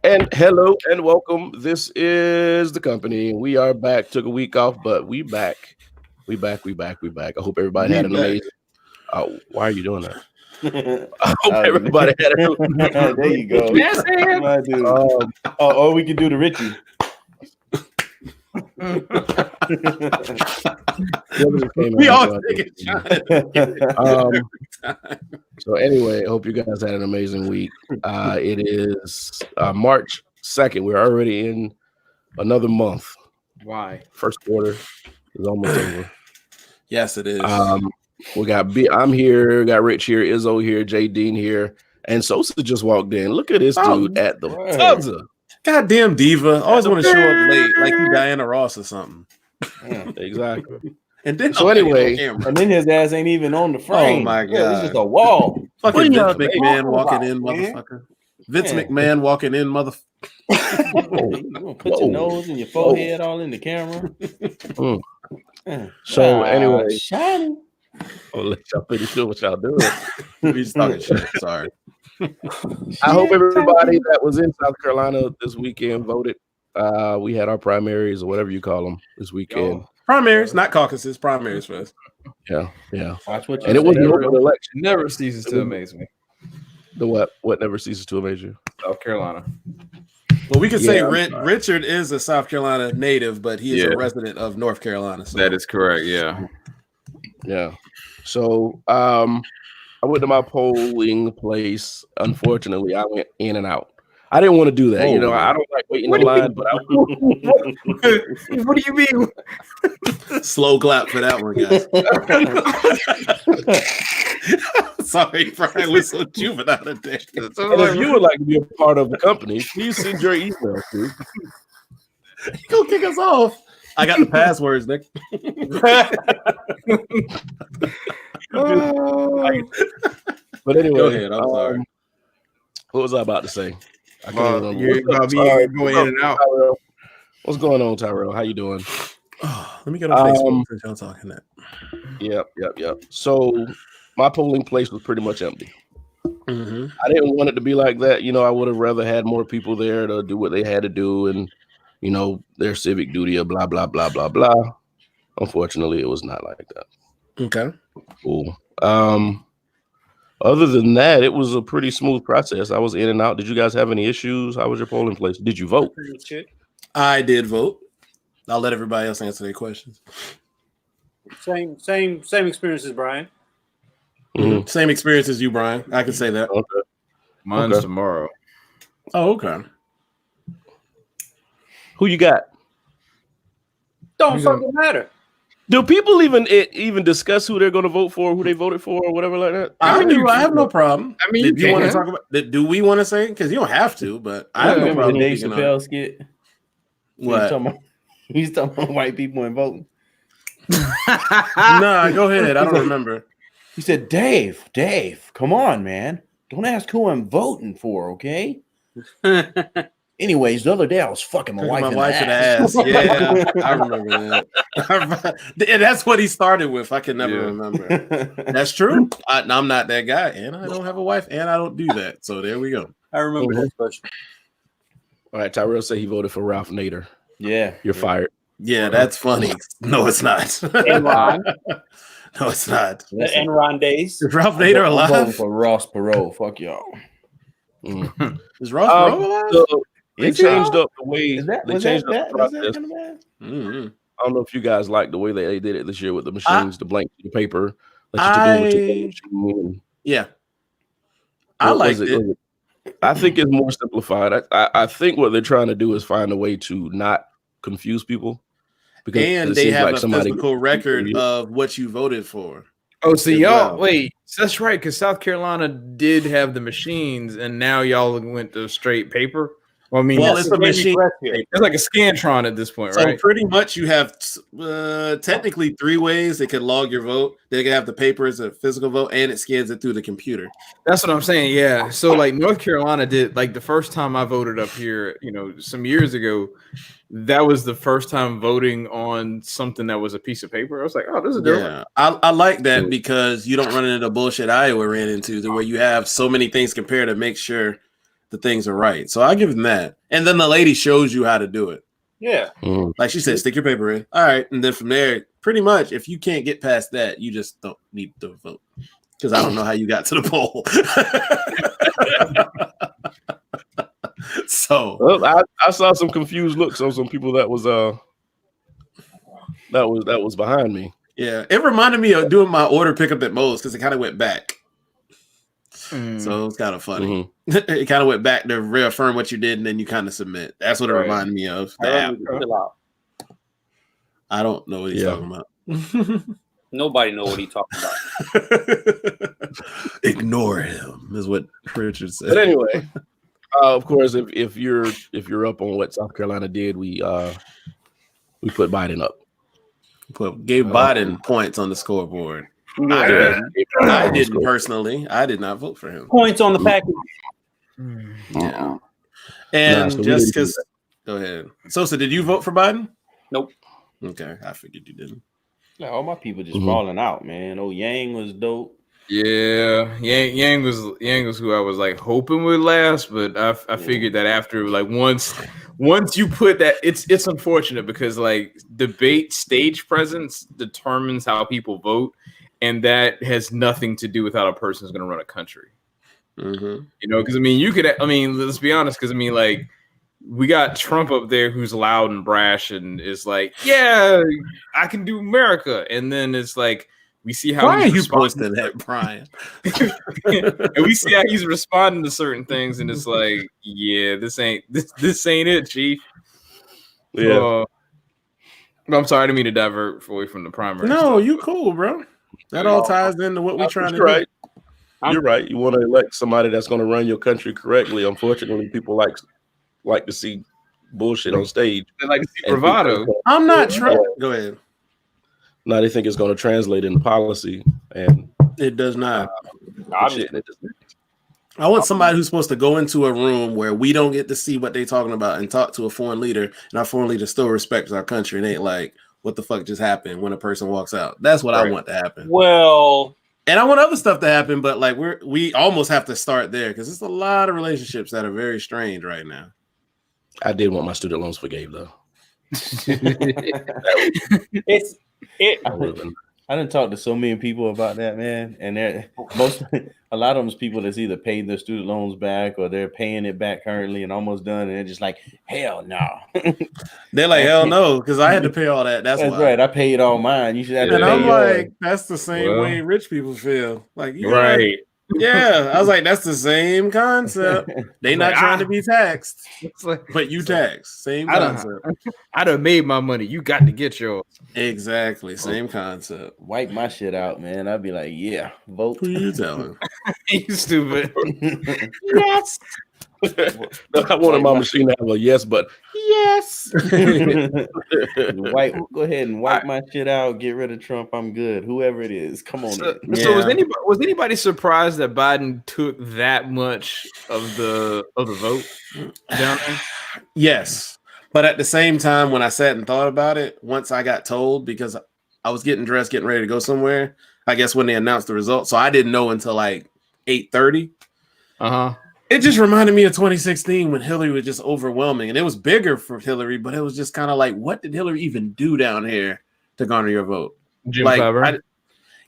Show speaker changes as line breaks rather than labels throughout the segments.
And hello and welcome. This is the company. We are back. Took a week off, but we back. We back. I hope everybody had an amazing. Why are you doing that? I hope everybody had
There you go.
Yes, man.
Or we could do the Richie.
We all take a shot.
So anyway, I hope you guys had an amazing week. It is March 2nd. We're already in another month.
Why?
First quarter is almost over.
Yes, it is.
We got I'm here, got Rich here, Izzo here, J Dean here, and Sosa just walked in. Look at this dude at the Tugza.
Goddamn diva. Always want to show up late like you Diana Ross or something.
Yeah, exactly.
And then
so anyway,
and then his ass ain't even on the frame.
Oh my god.
It's just a wall.
Fucking Vince McMahon walking in, motherfucker. Vince McMahon walking in, motherfucker.
You gonna put your nose and your forehead all in the camera.
So anyway,
shiny.
I'll let y'all finish doing what y'all doing.
We just talking shit. Sorry.
I hope everybody that was in South Carolina this weekend voted. We had our primaries or whatever you call them this weekend.
Primaries, not caucuses. Primaries for us.
Yeah.
Watch what you
and it was an open election.
Never ceases to amaze me.
The what? What never ceases to amaze you?
South Carolina.
Well, we could say Richard is a South Carolina native, but he is a resident of North Carolina. So.
That is correct. Yeah.
So I went to my polling place. Unfortunately, I went in and out. I didn't want to do that. I don't like waiting in line, but
what do you mean?
Slow clap for that one, guys. Sorry, Brian, we're so juvenile today.
And if you would like to be a part of the company, please send your email to.
You gonna kick us off? I got the passwords, Nick.
But anyway,
go ahead. I'm sorry.
What was I about to say?
You're gonna be going in and out.
Tyrell? What's going on, Tyrell? How you doing?
Let me get on Facebook since y'all talking that.
Yep. So my polling place was pretty much empty.
Mm-hmm.
I didn't want it to be like that. I would have rather had more people there to do what they had to do and, their civic duty of blah, blah, blah, blah, blah. Unfortunately, it was not like that.
Okay.
Cool. Other than that, it was a pretty smooth process. I was in and out. Did you guys have any issues? How was your polling place? Did you vote?
I did vote. I'll let everybody else answer their questions.
Same experience as Brian.
Mm-hmm.
Same experience as you, Brian. I can say that.
Okay.
Mine's tomorrow.
Oh, okay.
Who you got?
Don't fucking matter.
Do people even discuss who they're going to vote for, who they voted for, or whatever like that?
I have no problem.
I mean,
do you want to talk about? Do we want to say? Because you don't have to, but I have no problem.
The Dave Chappelle skit.
What?
He's talking about white people and voting.
Nah, go ahead. I don't remember.
He said, Dave, come on, man. Don't ask who I'm voting for, okay? Anyways, the other day I was fucking my wife in the ass.
Yeah, I remember that. And that's what he started with. I can never remember. That's true. I'm not that guy, and I don't have a wife, and I don't do that. So there we go.
I remember that question.
All right, Tyrell said he voted for Ralph Nader.
Yeah.
You're fired.
Yeah, that's funny. No, it's not.
Enron.
No, it's not.
The Enron days.
Is Ralph Nader alive?
I'm voting for Ross Perot. Fuck y'all.
Is Ross Perot alive?
So they changed up the way
they changed up the process.
Mm-hmm.
I don't know if you guys like the way they did it this year with the machines, the blank sheet of paper that you took over to the machine.
Yeah. I like it.
I think it's more simplified. I think what they're trying to do is find a way to not confuse people.
And they have a physical record of what you voted for.
Oh, so y'all wait. So that's right, because South Carolina did have the machines, and now y'all went to straight paper. Well, I mean,
it's a machine.
It's like a Scantron at this point, right?
So pretty much you have technically 3 ways they could log your vote. They can have the paper as a physical vote, and it scans it through the computer.
That's what I'm saying. Yeah. So like North Carolina did, like the first time I voted up here, some years ago, that was the first time voting on something that was a piece of paper. I was like, oh, this is different.
Yeah, I like that because you don't run into the bullshit Iowa ran into, where you have so many things compared to make sure the things are right. So I give him that. And then the lady shows you how to do it.
Yeah.
Like she said, stick your paper in. All right. And then from there, pretty much, if you can't get past that, you just don't need to vote. Because I don't know how you got to the poll. So
well, I saw some confused looks on some people that was behind me.
yeah, it reminded me of doing my order pickup at Moe's because it kind of went back. So it was kind of funny. It kind of went back to reaffirm what you did, and then you kind of submit. That's what it reminded me of. The app. I don't know what he's talking about.
Nobody know what he's talking about.
Ignore him is what Richard said.
But anyway, of course, if you're up on what South Carolina did, we put Biden up.
Gave Biden points on the scoreboard.
Yeah.
I didn't personally. I did not vote for him.
Points on the package.
Yeah. And
so
just because, go ahead. Sosa, did you vote for Biden?
Nope.
Okay, I figured you didn't.
No, all my people just falling out, man. Oh, Yang was dope.
Yeah, Yang was who I was like hoping would last, but I figured that after like once you put that, it's unfortunate because like debate stage presence determines how people vote, and that has nothing to do with how a person is going to run a country. You know, because let's be honest, because like we got Trump up there who's loud and brash and is like, yeah, I can do America, and then it's like. We see how
Why are
he's
you posting that, Brian?
And we see how he's responding to certain things, and it's like, yeah, this ain't it, Chief.
Yeah.
I'm
sorry, I didn't mean to divert away from the primary.
No,
stuff.
you cool, bro. That all ties into what we're trying to do.
You're right. You want to elect somebody that's going to run your country correctly. Unfortunately, people like to see bullshit on stage.
They like to see bravado.
I'm not trying. Go ahead.
Now they think it's going to translate into policy, and
it does not.
I
want somebody who's supposed to go into a room where we don't get to see what they're talking about and talk to a foreign leader, and our foreign leader still respects our country and ain't like, what the fuck just happened when a person walks out. That's what I want to happen.
Well,
and I want other stuff to happen, but like we almost have to start there because there's a lot of relationships that are very strange right now.
I did want my student loans forgave though.
I didn't talk to so many people about that, man, and a lot of them is people that's either paid their student loans back or they're paying it back currently and almost done, and they're just like, hell no.
They're like, hell no, because I had to pay all that. That's
right. I paid all mine. You should have to pay
I'm
yours.
like, that's the same way rich people feel. Like,
right.
Yeah, I was like, that's the same concept. They not trying to be taxed, but you tax. Same concept.
I done made my money. You got to get yours.
Exactly, same concept.
Wipe my shit out, man. I'd be like, yeah, vote.
Who you telling?
You stupid.
Yes.
I wanted my machine to have a yes, but yes.
Go ahead and wipe my shit out. Get rid of Trump. I'm good. Whoever it is, come on.
So was anybody surprised that Biden took that much of the vote down there?
Yes, but at the same time, when I sat and thought about it, once I got told, because I was getting dressed, getting ready to go somewhere, I guess when they announced the results, so I didn't know until like 8:30. It just reminded me of 2016 when Hillary was just overwhelming, and it was bigger for Hillary, but it was just kind of like, what did Hillary even do down here to garner your vote?
Jim Clyburn.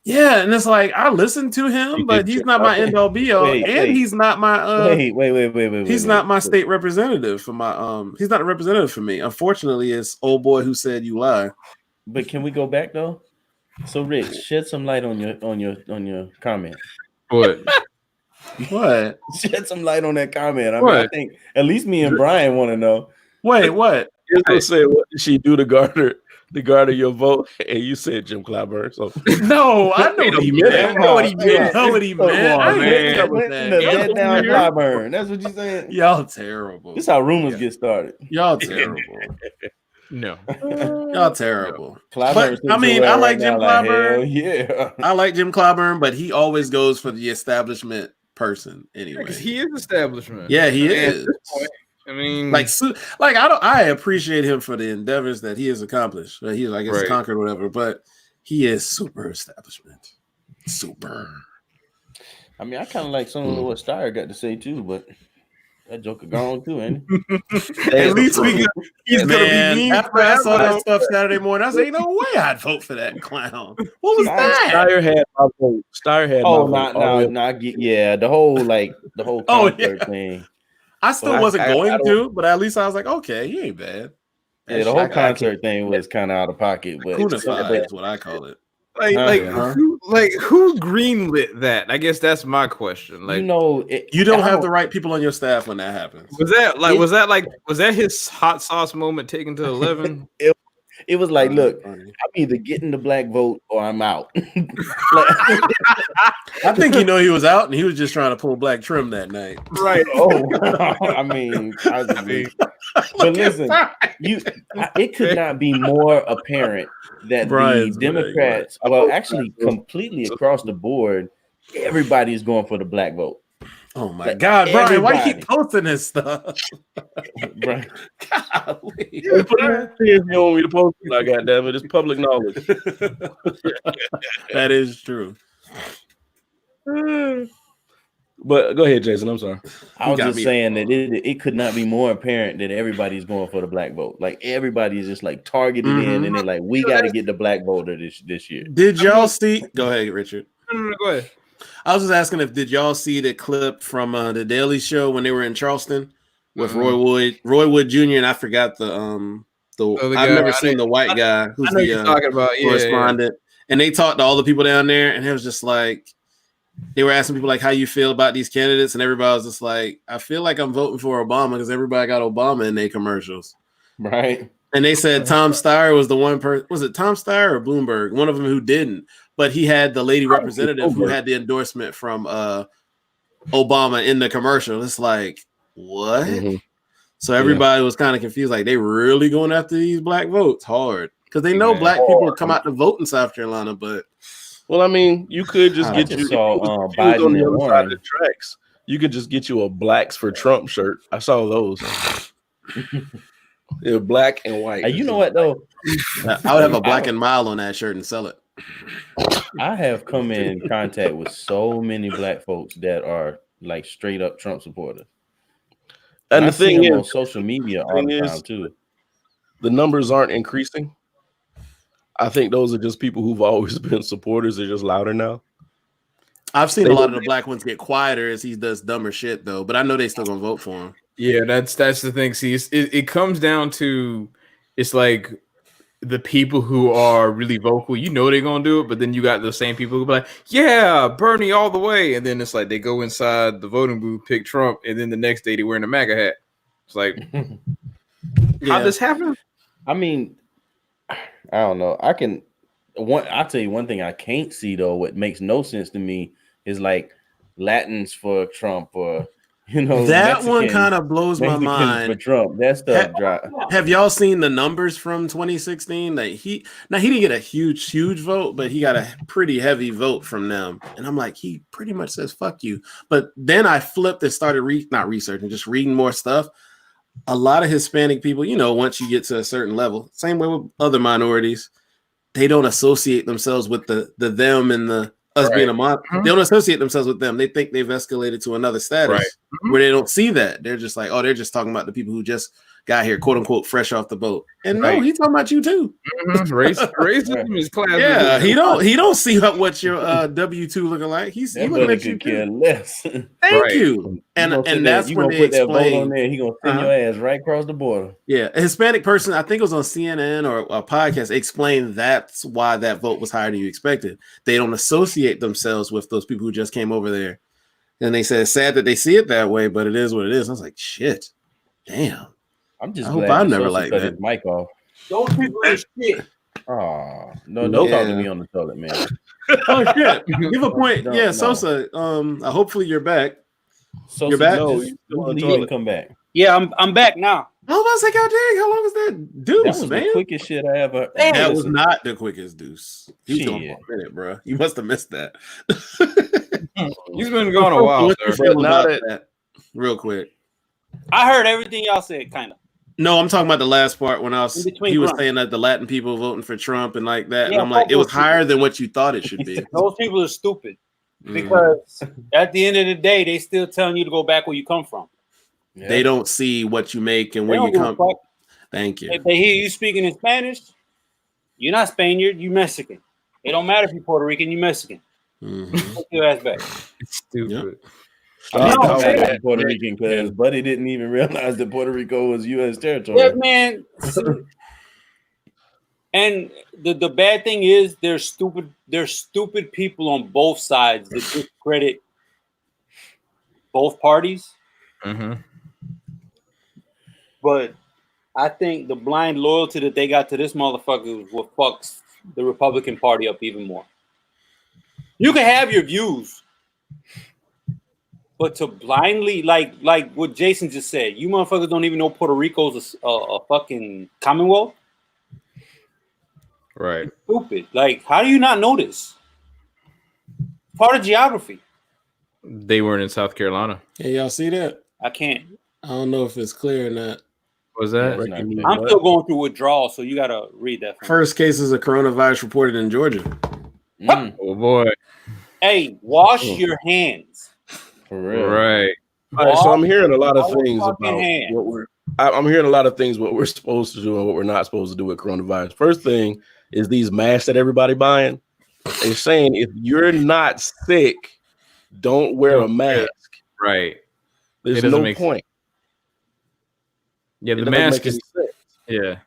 Yeah, and it's like I listened to him, but he's not my end all be all, and he's not my
wait.
He's not my state representative for my He's not a representative for me. Unfortunately, it's old boy who said you lie.
But can we go back though? So, Rich, shed some light on your comment.
What?
What?
Shed some light on that comment. I mean, I think at least me and Brian want to know.
Wait, what?
You're gonna say what did she do to garner your vote? And you said Jim Clyburn. So
no, I know what he meant. I know what he meant.
Come on, man.
That
down Clyburn. That's what you saying.
Y'all terrible.
This is how rumors get started.
Y'all terrible.
No,
y'all terrible.
But,
I mean, I like Jim Clyburn.
Yeah,
I like Jim Clyburn, but he always goes for the establishment person anyway.
Because he is establishment.
Yeah, he is.
I mean,
I appreciate him for the endeavors that he has accomplished. He's, I guess, conquered or whatever, but he is super establishment. Super.
I mean, I kind of like some of what Steyer got to say too, but That Joker gone too, ain't
At least he's gonna be mean. After I saw that
forever.
stuff Saturday morning, I said, "Ain't no way I'd vote for that clown." What was that?
Steyer had my vote. Steyer had
Oh,
my vote.
the whole concert thing.
I still wasn't going to, but at least I was like, okay, he ain't bad.
Yeah, the whole concert thing was kind of out of pocket, but
Kunafied is what I call it.
Who greenlit that? I guess that's my question. Like,
you don't have the right people on your staff when that happens.
Was that his hot sauce moment taken to 11?
It was like, look, I'm either getting the black vote or I'm out.
I think he was out and he was just trying to pull black trim that night.
Right. I mean, but listen, it could not be more apparent that the Democrats, actually completely across the board, everybody's going for the black vote.
Oh my God, Brian, why you keep posting this stuff?
Brian.
Golly. You don't want me to post it, goddammit. It's public knowledge.
That is true.
But go ahead, Jason. I'm sorry.
I was just saying that it could not be more apparent that everybody's going for the black vote. Like everybody's just like targeted in, and they're like, we got to get the black voter this year.
Did y'all see? Go ahead, Richard.
No, go ahead.
I was just asking did y'all see the clip from the Daily Show when they were in Charleston with Roy Wood Jr. and I forgot I've never seen the white guy who's the
talking about
correspondent. Yeah. And they talked to all the people down there, and it was just like they were asking people like how you feel about these candidates, and everybody was just like, I feel like I'm voting for Obama because everybody got Obama in their commercials,
right? And
they said Tom Steyer was the one person. Was it Tom Steyer or Bloomberg? One of them who didn't. But he had the lady representative who had the endorsement from Obama in the commercial. It's like, what? Mm-hmm. So everybody was kind of confused. Like, they really going after these black votes hard because they know black people come out to vote in South Carolina. But
well, I mean, you could just get you Biden on the other side of the tracks. You could just get you a Blacks for Trump shirt. I saw those. They're black and white.
You know what though?
I would have a Black and Mild on that shirt and sell it.
I have come in contact with so many black folks that are like straight up Trump supporters.
And the thing is,
on social media all the time too.
The numbers aren't increasing. I think those are just people who've always been supporters. They're just louder now.
I've seen a lot of the black ones get quieter as he does dumber shit though, but I know they still gonna vote for him.
Yeah, that's the thing. See, it comes down to it's like the people who are really vocal, they're gonna do it, but then you got the same people who be like, yeah, Bernie all the way, and then it's like they go inside the voting booth, pick Trump, and then the next day they're wearing a MAGA hat. It's like, how this happen?
I mean, I don't know. I'll tell you one thing I can't see though. What makes no sense to me is like Latins for Trump or. That
Mexican, one kind of blows my mind.
For Trump, that stuff dry.
Have y'all seen the numbers from 2016? That he didn't get a huge vote, but he got a pretty heavy vote from them. And I'm like, he pretty much says fuck you. But then I flipped and started not researching, just reading more stuff. A lot of Hispanic people, once you get to a certain level, same way with other minorities, they don't associate themselves with the them and the us being a mob. They don't associate themselves with them. They think they've escalated to another status where they don't see that. They're just like, oh, they're just talking about the people who just got here, quote unquote, fresh off the boat. And no, he's talking about you too.
Racism is class.
Yeah, he don't see what your W-2 looking like. He's looking at you
less.
Thank you. And that's when they
put that vote on there. He gonna send your ass right across the border.
Yeah, a Hispanic person, I think it was on CNN or a podcast, explained that's why that vote was higher than you expected. They don't associate themselves with those people who just came over there. And they said it's sad that they see it that way, but it is what it is. I was like, shit, damn.
I'm just
glad I'm never like that.
His mic off.
Those people are shit.
Oh, no, don't talk to me on the toilet, man.
Oh shit! Give a point. Yeah, Sosa. Hopefully you're back.
Sosa,
you're back.
No, you didn't come back.
Yeah, I'm back now.
I was about to say, God dang, how long was that deuce,
that was
man?
The quickest shit I ever.
That was not the quickest deuce. He was going for a minute, bro. You must have missed that.
He's been going a while, sir.
Real quick.
I heard everything y'all said, kind of.
No, I'm talking about the last part when he was saying that the Latin people voting for Trump and like that. Yeah, and I'm like, it was higher than what you thought it should be.
Those people are stupid because at the end of the day, they still telling you to go back where you come from.
They don't see what you make and where you come. Thank you.
If they hear you speaking in Spanish, you're not Spaniard, you Mexican. It don't matter if you're Puerto Rican, you Mexican. Take your ass back.
It's stupid.
I'm Puerto Rican because Buddy didn't even realize that Puerto Rico was U.S. territory.
Yeah, man. And the bad thing is there's stupid people on both sides that discredit both parties. But I think the blind loyalty that they got to this motherfucker is what fucks the Republican Party up even more. You can have your views, but to blindly like what Jason just said, you motherfuckers don't even know Puerto Rico's a fucking Commonwealth.
Right.
It's stupid. Like, how do you not know this? Part of geography.
They weren't in South Carolina.
Hey, y'all see that?
I can't.
I don't know if it's clear or not.
Was that?
I'm still going through withdrawal, so you gotta read that.
First cases of coronavirus reported in Georgia.
Oh boy.
Hey, wash your hands.
For real.
Right.
All right, so I'm hearing a lot of things about what I'm hearing a lot of things what we're supposed to do and what we're not supposed to do with coronavirus. First thing is these masks that everybody buying. They're saying if you're not sick, don't wear a mask.
Right.
There's no point.
Yeah, the mask is. Yeah.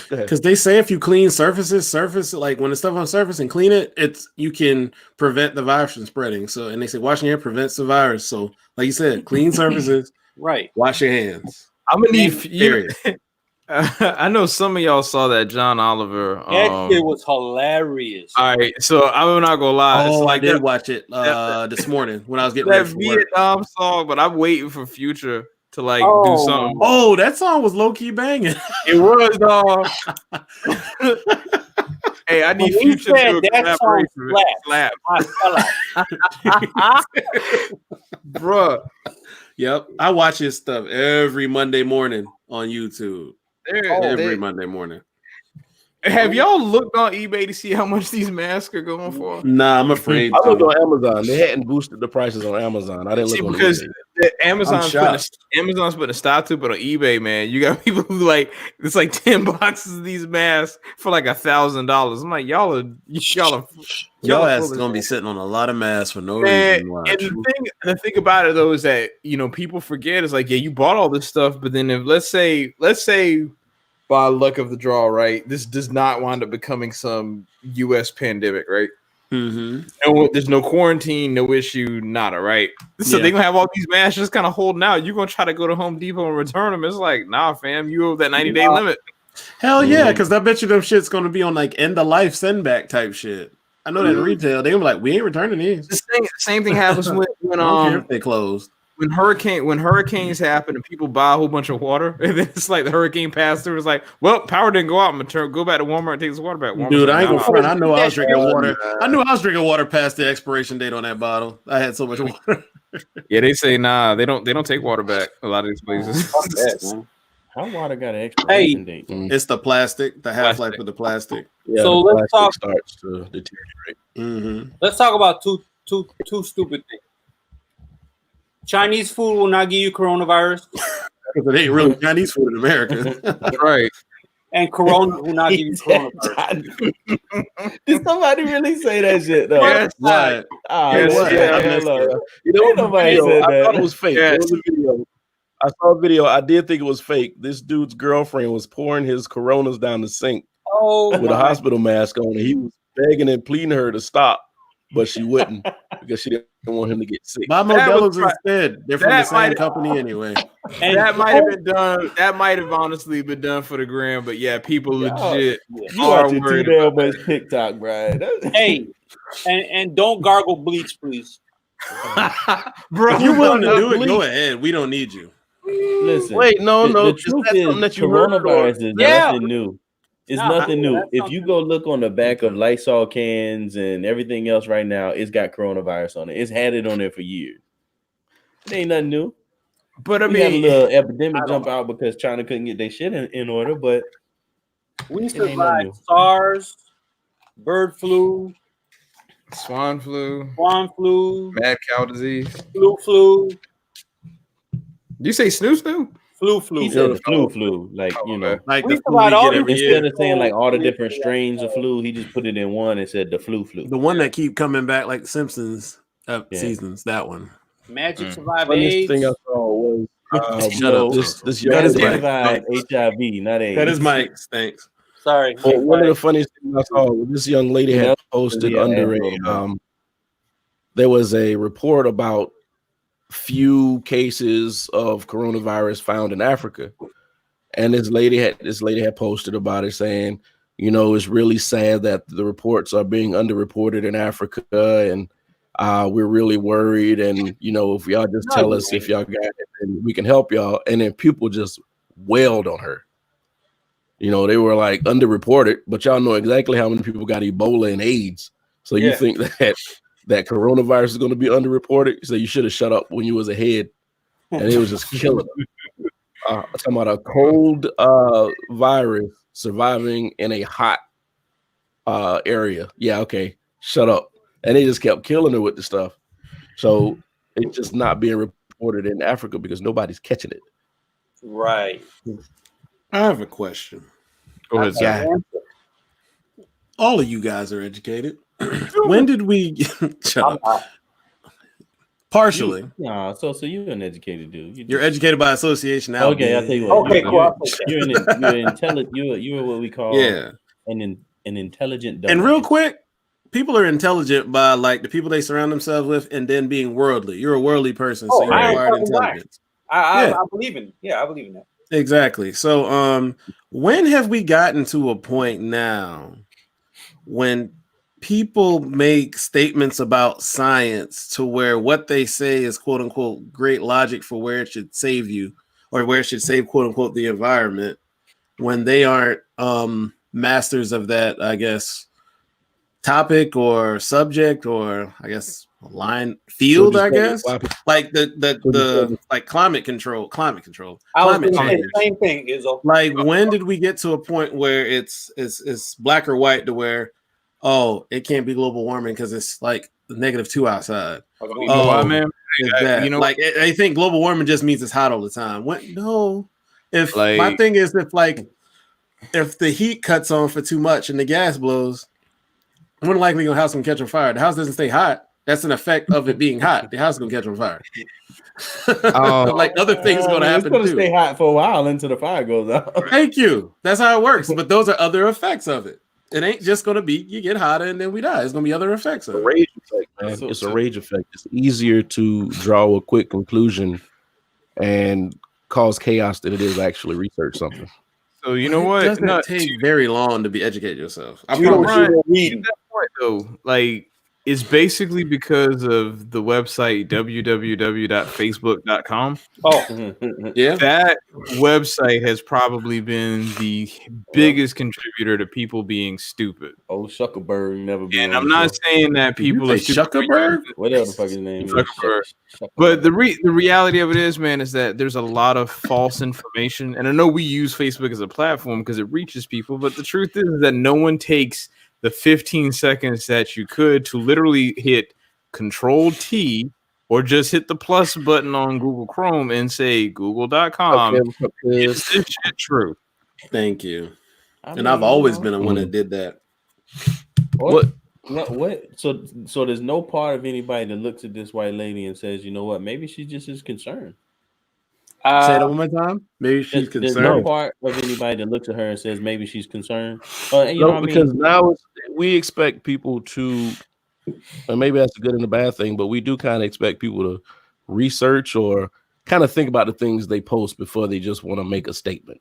Because they say if you clean surface like when the stuff on surface and clean it, you can prevent the virus from spreading. So, and they say washing your hands prevents the virus. So, like you said, clean surfaces,
right?
Wash your hands.
I'm gonna need you. I know some of y'all saw that John Oliver.
That shit was hilarious.
All right, so I'm not gonna lie.
Oh, I did watch it this morning when I was getting ready for
Vietnam
work.
song, but I'm waiting for Future to do something.
Oh, that song was low key banging.
It was, dog. Hey, I need Future to do a collaboration. Slap. Bruh.
Yep, I watch his stuff every Monday morning on YouTube. Every Monday morning.
Have y'all looked on eBay to see how much these masks are going for?
Nah, I'm afraid.
I looked on Amazon. They hadn't boosted the prices on Amazon. I didn't look on
because
eBay.
Amazon's putting a stop to it, but on eBay, man, you got people who it's like 10 boxes of these masks for like $1,000. I'm like, y'all
ass gonna be sitting on a lot of masks for no reason.
And the thing about it though is that people forget is like, yeah, you bought all this stuff, but then if let's say by luck of the draw, right, this does not wind up becoming some U.S. pandemic, right? Mm-hmm. There's no quarantine, no issue, nada, right? So they're gonna have all these masks just kind of holding out. You're gonna try to go to Home Depot and return them. It's like, nah, fam, you owe that 90-day limit.
Hell yeah, because I bet you them shit's gonna be on like end of life send back type shit. I know that in retail, they were like, we ain't returning these.
The same thing happens when
I don't care if they closed.
When hurricanes happen and people buy a whole bunch of water, and then it's like the hurricane passed through. It's like, well, power didn't go out. I'm gonna go back to Walmart and take this water back.
Dude, I ain't gonna front. I know I was drinking water. I knew I was drinking water past the expiration date on that bottle. I had so much water.
Yeah, they say nah. They don't take water back. A lot of these places.
How water got an expiration date?
It's the plastic, the half life of the plastic.
Yeah,
so let's talk.
Starts to deteriorate.
Mm-hmm.
Let's talk about two stupid things. Chinese food will not give you coronavirus.
Because it ain't really Chinese food in America.
Right.
And Corona will not give you coronavirus.
Did somebody really say that shit though?
Yes,
what?
Nobody said that.
I thought it was fake. It was a video. I saw a video. I did think it was fake. This dude's girlfriend was pouring his Coronas down the sink with a hospital mask on, and he was begging and pleading her to stop. But she wouldn't because she didn't want him to get sick.
Buy Modelo's instead. They're from the same company anyway.
And that might have been done. That might have honestly been done for the gram. But yeah, people legit.
You watching too damn much TikTok, Brian.
Hey, and don't gargle bleach, please.
Bro, if you're willing to do it, go ahead. We don't need you.
Listen.
Wait, no.
The truth is, coronavirus is nothing new. It's nothing new. If you go look on the back of Lysol cans and everything else right now, it's got coronavirus on it. It's had it on there for years. It ain't nothing new.
But I
mean, had a little epidemic jump out because China couldn't get their shit in order. But
we survived SARS, bird flu,
swine flu,
mad cow disease,
flu.
You say snoo?
He said the flu. Like, you know,
like
We
the flu we get every
instead
year.
of saying like all the different strains of flu, he just put it in one and said the flu.
The one that keep coming back like Simpsons seasons. That one.
Magic survive
Funniest
AIDS.
thing I saw was
Shut up.
this
Cut his
Magic
mic.
survived HIV, not AIDS.
Cut his mic. Thanks.
Sorry.
Well, one of the funniest things I saw was this young lady had posted
Yeah,
under there was a report about few cases of coronavirus found in Africa. And this lady had posted about it saying, you know, it's really sad that the reports are being underreported in Africa, and we're really worried. And, you know, if y'all just tell us if y'all got it, and we can help y'all. And then people just wailed on her. You know, they were like underreported, but y'all know exactly how many people got Ebola and AIDS. So you think that coronavirus is going to be underreported? So you should have shut up when you was ahead. And it was just killing them. Talking about a cold virus surviving in a hot area. Yeah, okay, shut up. And they just kept killing her with the stuff. So it's just not being reported in Africa because nobody's catching it.
Right.
I have a question.
Go ahead, sir.
All of you guys are educated. When did we shut up? Partially.
So you're an educated dude.
You're educated by association now.
Okay, I'll tell you what.
Okay, cool.
You're intelligent. You're what we call an intelligent dumbass.
And real quick, people are intelligent by like the people they surround themselves with, and then being worldly. You're a worldly person, so you acquired intelligence.
I believe in. Yeah, I believe in that.
Exactly. So, when have we gotten to a point now when people make statements about science to where what they say is quote unquote great logic for where it should save you or where it should save quote unquote the environment when they aren't masters of that, I guess, topic or subject or I guess field, I guess, like the like climate control.
I was going to say the same thing, Izzo.
Like, when did we get to a point where it's black or white to where, oh, it can't be global warming because it's like -2 outside.
Man,
you know, like I think global warming just means it's hot all the time. No, if
like,
my thing is if the heat cuts on for too much and the gas blows, more than likely your house gonna catch on fire. The house doesn't stay hot. That's an effect of it being hot. The house is gonna catch on fire. Like other things gonna happen.
It's gonna stay hot for a while until the fire goes out.
Thank you. That's how it works. But those are other effects of it. It ain't just gonna be you get hotter and then we die. It's gonna be other effects of it.
Rage effect, man. It's a rage effect. It's easier to draw a quick conclusion and cause chaos than it is actually research something.
So you know what?
It doesn't take very long to be educate yourself. I
you
promise
know, Ryan, that point though, like it's basically because of the website www.facebook.com.
Oh,
yeah.
That website has probably been the biggest contributor to people being stupid.
Oh, Zuckerberg never been.
And I'm not saying that people are stupid.
Zuckerberg? Whatever the fuck his name is.
But the reality of it is, man, is that there's a lot of false information. And I know we use Facebook as a platform because it reaches people, but the truth is that no one takes the 15 seconds that you could to literally hit Control-T or just hit the plus button on Google Chrome and say google.com. Is this shit true?
Thank you. And I've always been the one that did that.
What? So there's no part of anybody that looks at this white lady and says, you know what, maybe she just is concerned.
Say that one more time. Maybe she's concerned.
There's no part of anybody that looks at her and says maybe she's concerned.
Because now we expect people to, and maybe that's a good and a bad thing, but we do kind of expect people to research or kind of think about the things they post before they just want to make a statement.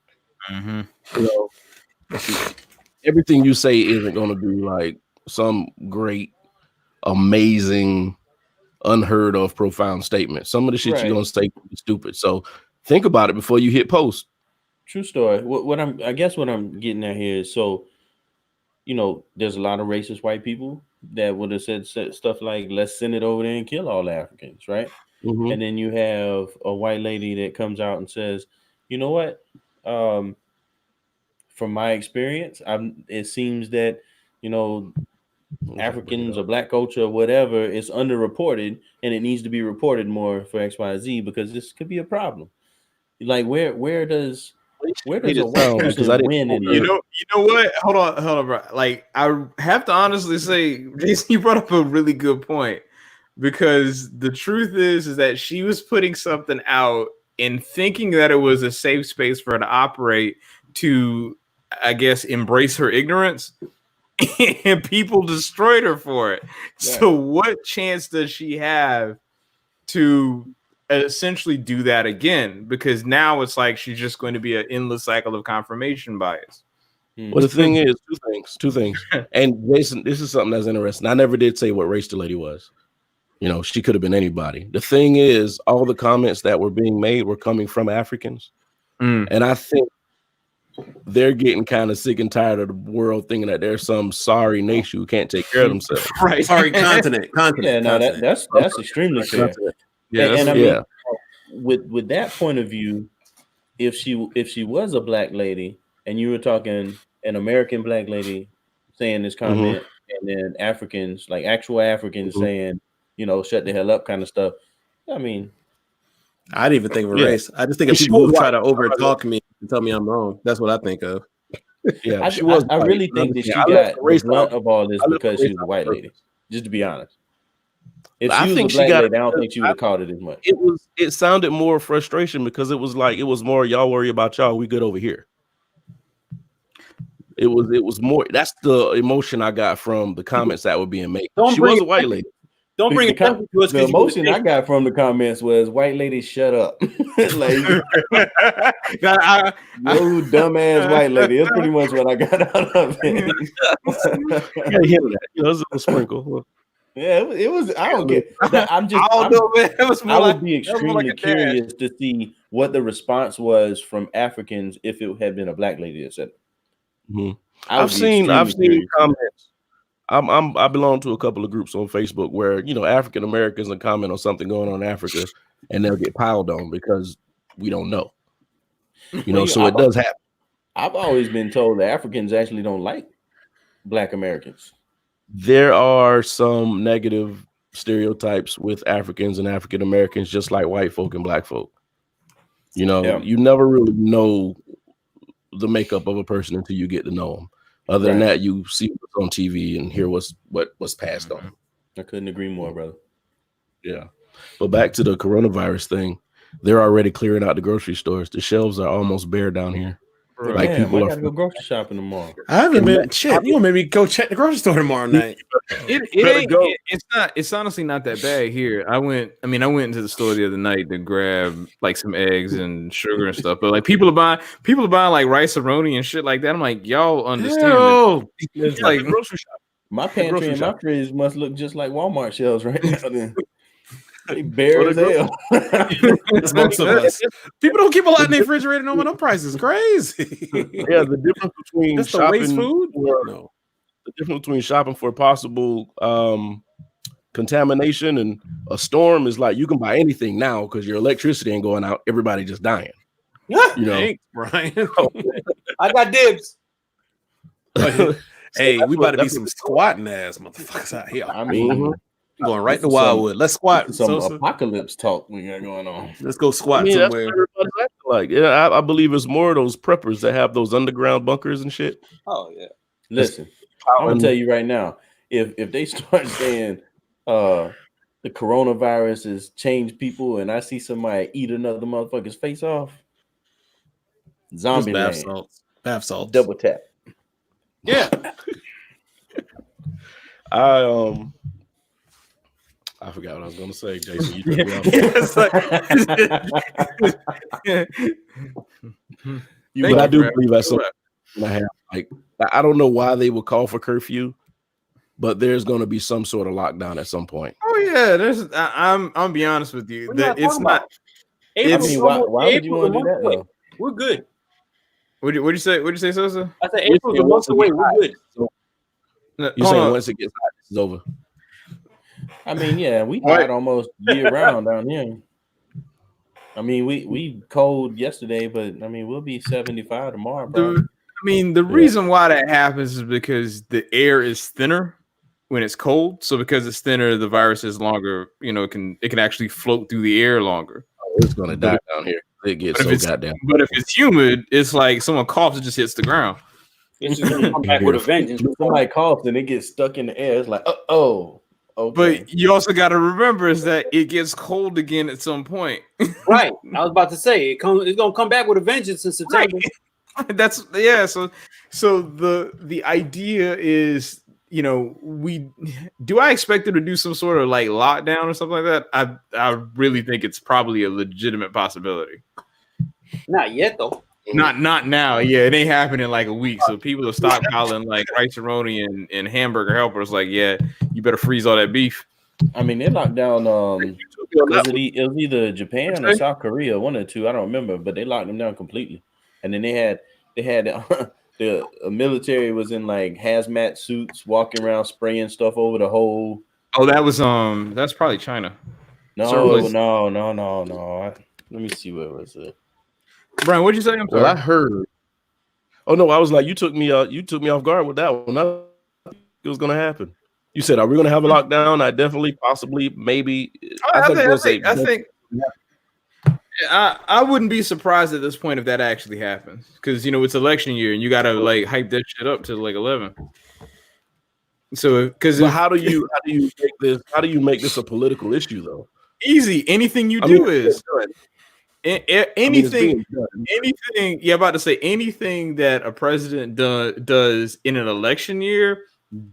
Mm-hmm.
You know, everything you say isn't going to be like some great, amazing, unheard of, profound statement. Some of the shit you're going to say is stupid. So think about it before you hit post.
True story. What I'm getting at here is, so, you know, there's a lot of racist white people that would have said stuff like, let's send it over there and kill all Africans, right? Mm-hmm. And then you have a white lady that comes out and says, you know what? From my experience, it seems that, you know, Africans or black culture or whatever is underreported, and it needs to be reported more for XYZ because this could be a problem. Like where does a white
because
person win in
You
this?
know what? Hold on, bro. Like I have to honestly say, Jason, you brought up a really good point because the truth is that she was putting something out and thinking that it was a safe space for her to operate to, I guess, embrace her ignorance, and people destroyed her for it.
Yeah.
So, what chance does she have to essentially do that again? Because now it's like she's just going to be an endless cycle of confirmation bias.
Well, the thing is, two things. And Jason, this is something that's interesting. I never did say what race the lady was. You know, she could have been anybody. The thing is, all the comments that were being made were coming from Africans. And I think they're getting kind of sick and tired of the world thinking that there's some sorry nation who can't take care of themselves.
Right.
Sorry, continent.
Yeah, no, that's extremely fair.
Yeah,
and I mean, with that point of view, if she was a black lady and you were talking an American black lady saying this comment, and then Africans, like actual Africans saying, shut the hell up kind of stuff. I mean,
I didn't even think of a race. I just think of people who try to over talk me and tell me I'm wrong. That's what I think of.
Yeah,
I really think that she got the brunt of all this because she was a white lady. Just to be honest, if she was a black lady, I don't think she would have caught it as much.
It sounded more frustration because it was more y'all worry about y'all, we good over here. It was more. That's the emotion I got from the comments that were being made. She was a white lady.
Don't bring it to us.
The emotion I got from the comments was white lady, shut up. Like, no dumbass white lady. That's pretty much what I got out of it.
It was a sprinkle.
Yeah, it was. I don't care. I don't know, man. I would be extremely curious to see what the response was from Africans if it had been a black lady that said it.
I've seen comments. I belong to a couple of groups on Facebook where African Americans will comment on something going on in Africa and they'll get piled on because we don't know. So it does happen.
I've always been told that Africans actually don't like black Americans.
There are some negative stereotypes with Africans and African Americans, just like white folk and black folk. You never really know the makeup of a person until you get to know them. Other than that, you see what's on TV and hear what's passed on.
I couldn't agree more, brother.
Yeah. But back to the coronavirus thing, they're already clearing out the grocery stores. The shelves are almost bare down here.
Like people I gotta go grocery shopping tomorrow.
I haven't been shit. You gonna maybe go check the grocery store tomorrow night.
It's honestly not that bad here. I went into the store the other night to grab like some eggs and sugar and stuff. But like people are buying like rice-a-roni and shit like that. I'm like, y'all understand? It's like grocery shop.
My pantry and my fridge must look just like Walmart shelves right now. Then. They bare as hell.
It's most of us. People don't keep a lot in their refrigerator no more. No price is crazy.
Yeah, the difference between shopping
waste food.
The difference between shopping for possible contamination and a storm is like you can buy anything now because your electricity ain't going out. Everybody just dying.
Thanks, Brian.
I got dibs.
Hey, we about to be some squatting ass motherfuckers out here. I mean. Going right to Wildwood. Let's squat.
Some apocalypse talk we got going on.
Let's go squat somewhere.
Like, I believe it's more of those preppers that have those underground bunkers and shit.
Oh yeah.
Listen, I'm gonna tell you right now. If they start saying the coronavirus has changed people, and I see somebody eat another motherfucker's face off, zombie
bath salts,
double tap.
Yeah.
I forgot what I was going to say, Jason. But I do believe that's something I have. Like, I don't know why they would call for curfew, but there's going to be some sort of lockdown at some point.
Oh yeah, I'm be honest with you. It's not.
Why would you want to do that though?
We're good.
What'd you say, Sosa?
I said April's a month away. We're good.
So, you're saying once it gets hot, it's over.
I mean, yeah, we hot almost year round down here. I mean, we cold yesterday, but I mean, we'll be 75 tomorrow, bro.
The reason why that happens is because the air is thinner when it's cold. So because it's thinner, the virus is longer. It can actually float through the air longer.
it's gonna die down here. It gets so goddamn.
But if it's humid, it's like someone coughs, it just hits the ground.
It's just gonna come back with a vengeance.
Somebody coughs and it gets stuck in the air. It's like, oh. Okay.
But you also got to remember is that it gets cold again at some point.
Right. I was about to say it's gonna come back with a vengeance in September.
Right. That's yeah. So the idea is, you know, I expect them to do some sort of like lockdown or something like that? I really think it's probably a legitimate possibility.
Not yet though.
Not now. Yeah, it ain't happening in like a week. So people are stockpiling like rice-a-roni and hamburger helpers. Like, yeah, you better freeze all that beef.
I mean, they locked down. It was either Japan or South Korea, one or two. I don't remember, but they locked them down completely. And then they had the military was in like hazmat suits, walking around spraying stuff over the whole.
Oh, that was that's probably China.
No. Let me see what was it.
Brian, what'd you say?
Well, I heard. Oh no, I was like, you took me off guard with that one. I thought it was gonna happen. You said, are we gonna have a lockdown? I definitely, possibly, maybe.
I think I wouldn't be surprised at this point if that actually happens, because you know it's election year and you gotta like hype that shit up to like 11. So, because
how do you make this a political issue though?
Easy. Anything you do is. Anything. Yeah, about to say anything that a president does in an election year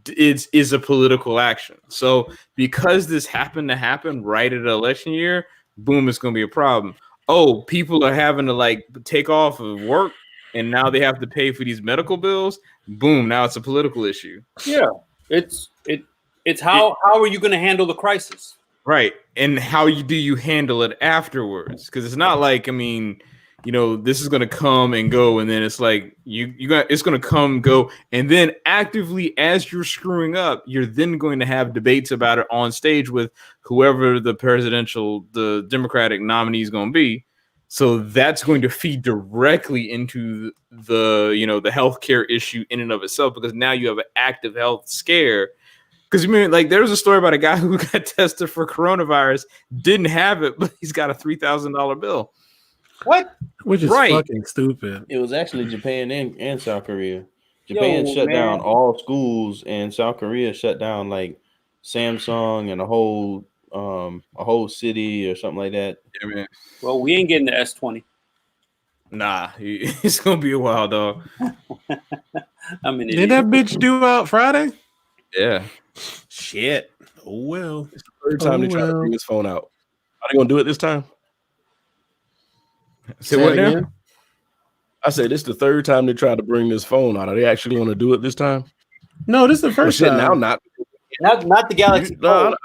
is a political action. So because this happened to happen right at an election year, boom, it's going to be a problem. Oh, people are having to like take off of work, and now they have to pay for these medical bills. Boom, now it's a political issue.
Yeah, it's how are you going to handle the crisis?
Right. And how do you handle it afterwards? Because it's not like, I mean, you know, this is going to come and go. And then it's like it's going to come, go. And then actively, as you're screwing up, you're then going to have debates about it on stage with whoever the Democratic nominee is going to be. So that's going to feed directly into the healthcare issue in and of itself, because now you have an active health scare. Because, I mean, like, there was a story about a guy who got tested for coronavirus, didn't have it, but he's got a $3,000 bill.
What?
Which is fucking stupid.
It was actually Japan and South Korea. Japan shut down all schools, and South Korea shut down, like, Samsung and a whole city or something like that.
Yeah, man.
Well, we ain't getting the S20.
Nah, it's going to be a while, dog.
I mean,
did that bitch do out Friday?
Yeah.
Shit. Oh well.
It's the third time they try to bring his phone out. Are they gonna do it this time?
Say what now?
I said this is the third time they tried to bring this phone out. Are they actually gonna do it this time?
No, this is the first time.
Now, not
the Galaxy.
No,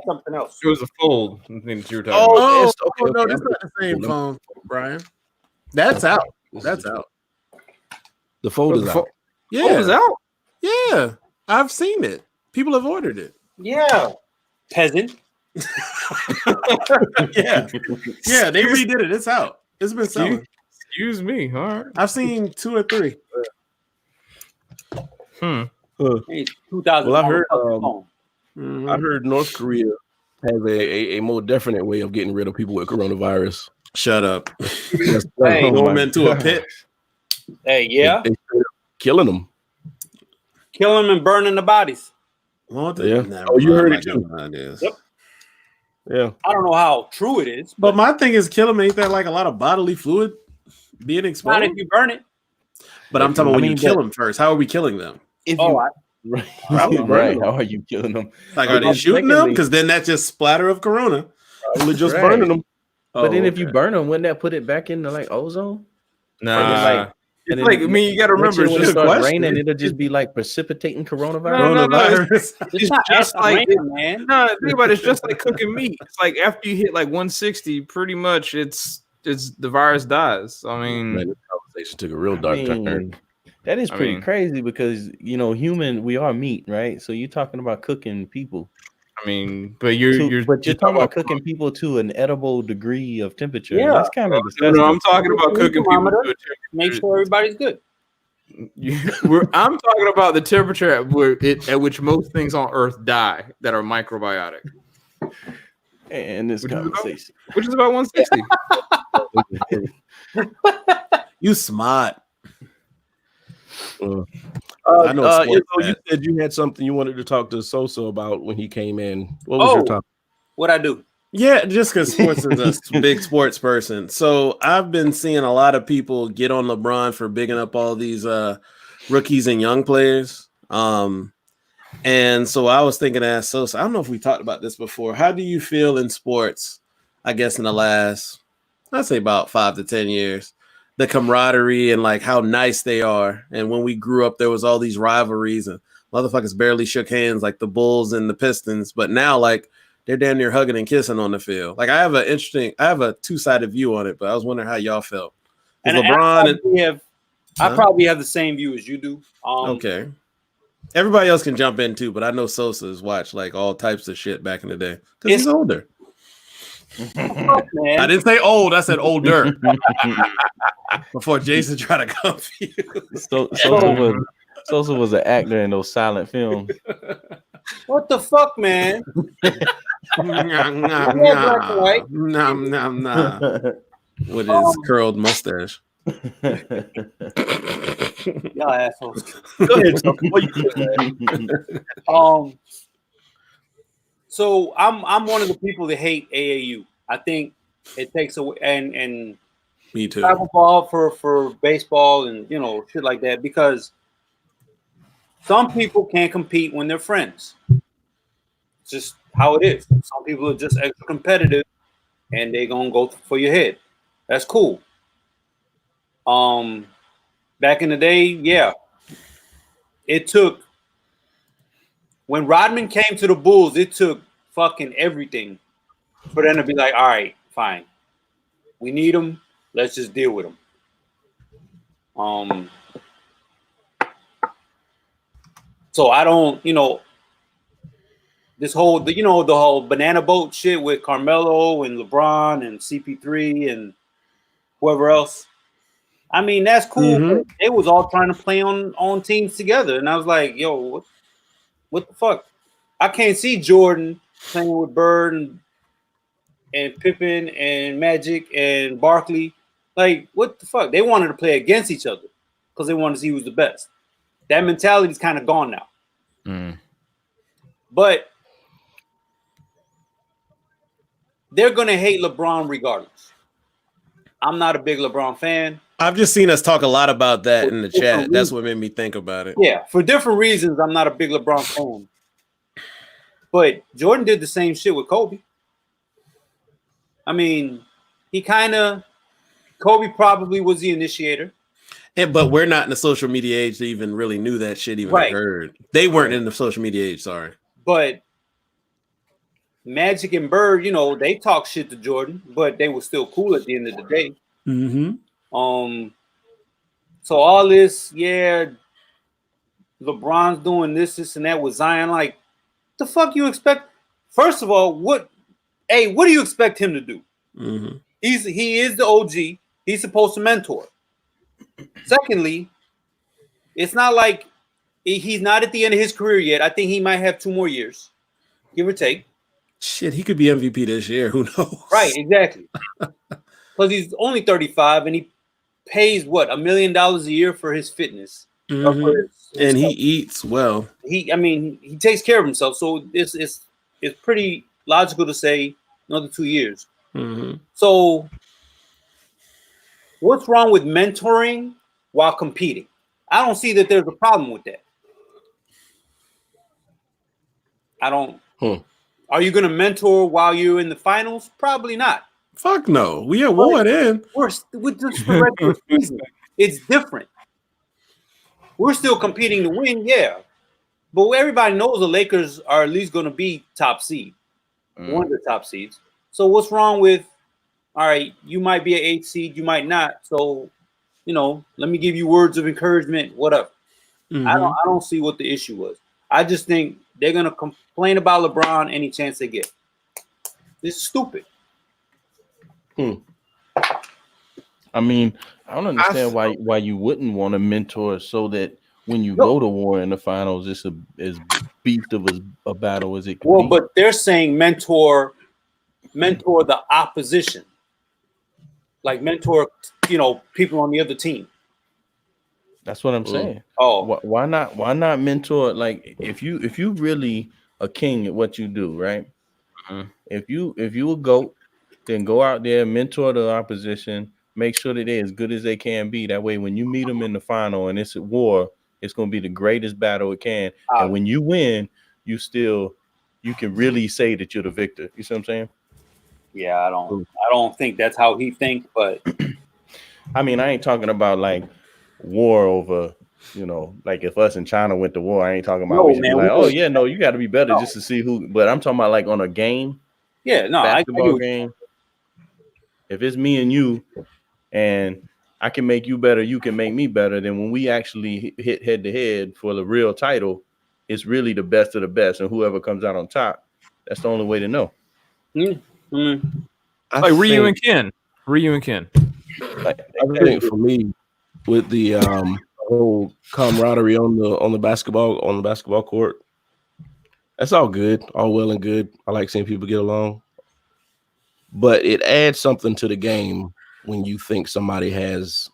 something else.
It was a Fold. I think you were talking
about. No, this is not the same phone, Brian. That's out. That's out.
The Fold is out.
Yeah,
Fold is out.
Yeah, I've seen it. People have ordered it.
Yeah, peasant.
Yeah, they redid it. It's out. It's been selling.
Excuse me. All right.
I've seen 2 or 3.
Hey, 2000.
Well, I heard North Korea has a more definite way of getting rid of people with coronavirus.
Shut up.
Hey,
throw them into a pit.
Hey, yeah,
they killing them.
Killing them and burning the bodies.
Well,
yeah. Oh, you heard it too.
Yep.
Yeah.
I don't know how true it is,
but my thing is, killing them. Ain't there like a lot of bodily fluid being exposed?
Not if you burn it.
But I'm talking about when you kill them first. How are we killing them?
Right. How are you killing them?
Like, are they shooting them? Because then that's just splatter of corona.
Probably just burning them.
But then if you burn them, wouldn't that put it back into like ozone?
Nah. It's like, I mean, you got to remember,
when it starts raining, it'll just be like precipitating coronavirus.
No.
It's not just like raining, man.
No, think about it. It's just like cooking meat. It's like after you hit like 160, pretty much it's the virus dies. I mean,
this conversation took a real dark turn.
That is pretty crazy because we are meat, right? So you're talking about cooking people.
I mean, but you're
talking about cooking people to an edible degree of temperature.
Yeah,
that's kind of disgusting.
No, I'm talking about cooking people to a temperature.
Make sure everybody's good.
I'm talking about the temperature at which most things on Earth die that are microbiotic.
and this conversation,
which is about 160.
You smart.
I know. You said you had something you wanted to talk to Sosa about when he came in. What was your topic?
What'd I do?
Yeah, just because sports is a big sports person. So I've been seeing a lot of people get on LeBron for bigging up all these rookies and young players. And so I was thinking to ask Sosa, I don't know if we talked about this before. How do you feel in sports, I guess in the last, I'd say about 5 to 10 years, the camaraderie and like how nice they are? And when we grew up, there was all these rivalries and motherfuckers barely shook hands like the Bulls and the Pistons. But now like they're damn near hugging and kissing on the field. Like I have a two-sided view on it, but I was wondering how y'all felt.
And
LeBron
I probably have the same view as you do.
Okay. Everybody else can jump in too, but I know Sosa's watched like all types of shit back in the day because he's older. I didn't say old, I said older. Before Jason tried to confuse.
Sosa was an actor in those silent films.
What the fuck, man?
With his curled mustache.
Y'all assholes. Go ahead, so I'm one of the people that hate AAU. I think it takes away and
me too.
Travel ball for baseball and shit like that, because some people can't compete when they're friends. It's just how it is. Some people are just extra competitive and they're gonna go for your head. That's cool. Back in the day, yeah. It took when Rodman came to the Bulls, it took fucking everything for them to be like, all right, fine. We need him. Let's just deal with him. So I don't, this whole, the whole banana boat shit with Carmelo and LeBron and CP3 and whoever else. I mean, that's cool.
Mm-hmm.
They was all trying to play on teams together. And I was like, yo, what the fuck? I can't see Jordan playing with Bird and Pippen and Magic and Barkley. Like, what the fuck? They wanted to play against each other because they wanted to see who's the best. That mentality is kind of gone now.
Mm.
But they're going to hate LeBron regardless. I'm not a big LeBron fan.
I've just seen us talk a lot about that in the chat. That's what made me think about it.
Yeah, for different reasons, I'm not a big LeBron fan. But Jordan did the same shit with Kobe. I mean, Kobe probably was the initiator.
But we're not in the social media age that even really knew that shit even occurred. They weren't in the social media age, sorry.
But Magic and Bird, they talk shit to Jordan, but they were still cool at the end of the day.
Mm-hmm.
So all this, LeBron's doing this and that with Zion. Like, the fuck you expect? First of all, what do you expect him to do?
Mm-hmm.
He is the OG. He's supposed to mentor. Secondly, it's not like he's not at the end of his career yet. I think he might have 2 more years, give or take.
Shit, he could be MVP this year. Who knows?
Right, exactly. Because he's only 35 and he pays $1 million a year for his fitness.
Mm-hmm. And he eats well.
He takes care of himself. So it's pretty logical to say another 2 years.
Mm-hmm.
So what's wrong with mentoring while competing? I don't see that there's a problem with that. I don't. Are you going to mentor while you're in the finals? Probably not.
Fuck no. We are one in.
We're just the regular season. It's different. We're still competing to win, yeah. But everybody knows the Lakers are at least going to be top seed. One of the top seeds. So what's wrong with, all right, you might be an 8th seed, you might not. So, let me give you words of encouragement, whatever. Mm-hmm. I don't see what the issue was. I just think they're going to complain about LeBron any chance they get. This is stupid.
I mean, I don't understand why you wouldn't want to mentor so that when you go to war in the finals, it's as beast of a battle as it can be.
But they're saying mentor mentor the opposition, like mentor, people on the other team.
That's what I'm saying.
Oh,
why not? Why not mentor? Like, if you really a king at what you do, right?
Mhm.
If you a GOAT, then go out there, mentor the opposition, make sure that they're as good as they can be. That way, when you meet them in the final and it's a war, it's going to be the greatest battle it can. And when you win, you can really say that you're the victor. You see what I'm saying?
yeah, I don't think that's how he thinks, but
I mean, I ain't talking about like war over, like if us and China went to war. I ain't talking about we should be like, oh yeah, no, you got to be better just to see who. But I'm talking about like on a game, basketball game. If it's me and you, and I can make you better, you can make me better. Then when we actually hit head to head for the real title, it's really the best of the best, and whoever comes out on top, that's the only way to know.
Mm-hmm.
Like Ryu and Ken.
I think for me, with the whole camaraderie on the basketball court, that's all good, all well and good. I like seeing people get along, but it adds something to the game when you think somebody has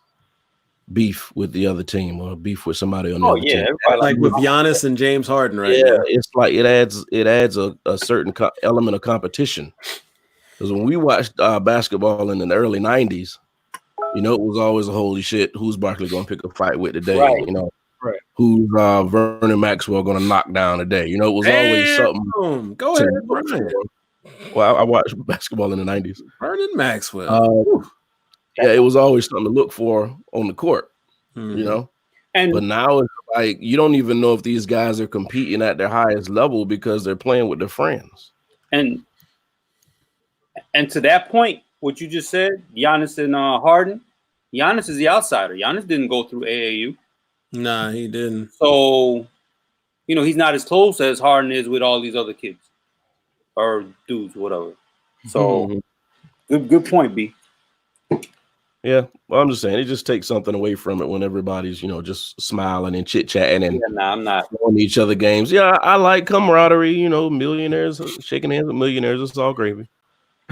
beef with the other team or beef with somebody on the other team.
Like with Giannis and James Harden right now.
It's like it adds a certain element of competition. Because when we watched basketball in the early 90s, it was always a holy shit, who's Barkley going to pick a fight with today?
Right.
Who's Vernon Maxwell going to knock down today? It was always something.
Go ahead, Brian.
Well, I watched basketball in the 90s.
Vernon Maxwell.
It was always something to look for on the court,
And
but now it's like you don't even know if these guys are competing at their highest level because they're playing with their friends.
And to that point, what you just said, Giannis and Harden, Giannis is the outsider. Giannis didn't go through AAU.
Nah, he didn't.
So, he's not as close as Harden is with all these other kids or dudes, whatever. So, good point, B.
Yeah, well, I'm just saying it just takes something away from it when everybody's just smiling and chit chatting and
I'm not
on each other games. Yeah, I like camaraderie. Millionaires shaking hands with millionaires. It's all gravy.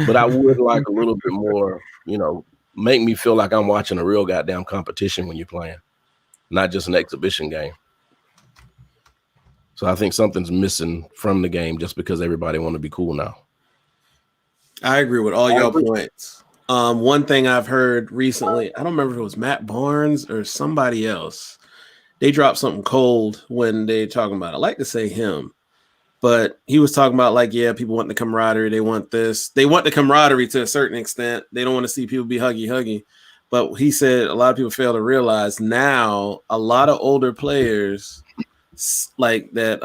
But I would like a little bit more. Make me feel like I'm watching a real goddamn competition when you're playing, not just an exhibition game. So I think something's missing from the game just because everybody want to be cool now.
I agree with all your points. One thing I've heard recently, I don't remember if it was Matt Barnes or somebody else. They dropped something cold when they talking about it. I like to say him, but he was talking about like, yeah, people want the camaraderie. They want this. They want the camaraderie to a certain extent. They don't want to see people be huggy. But he said a lot of people fail to realize now a lot of older players like that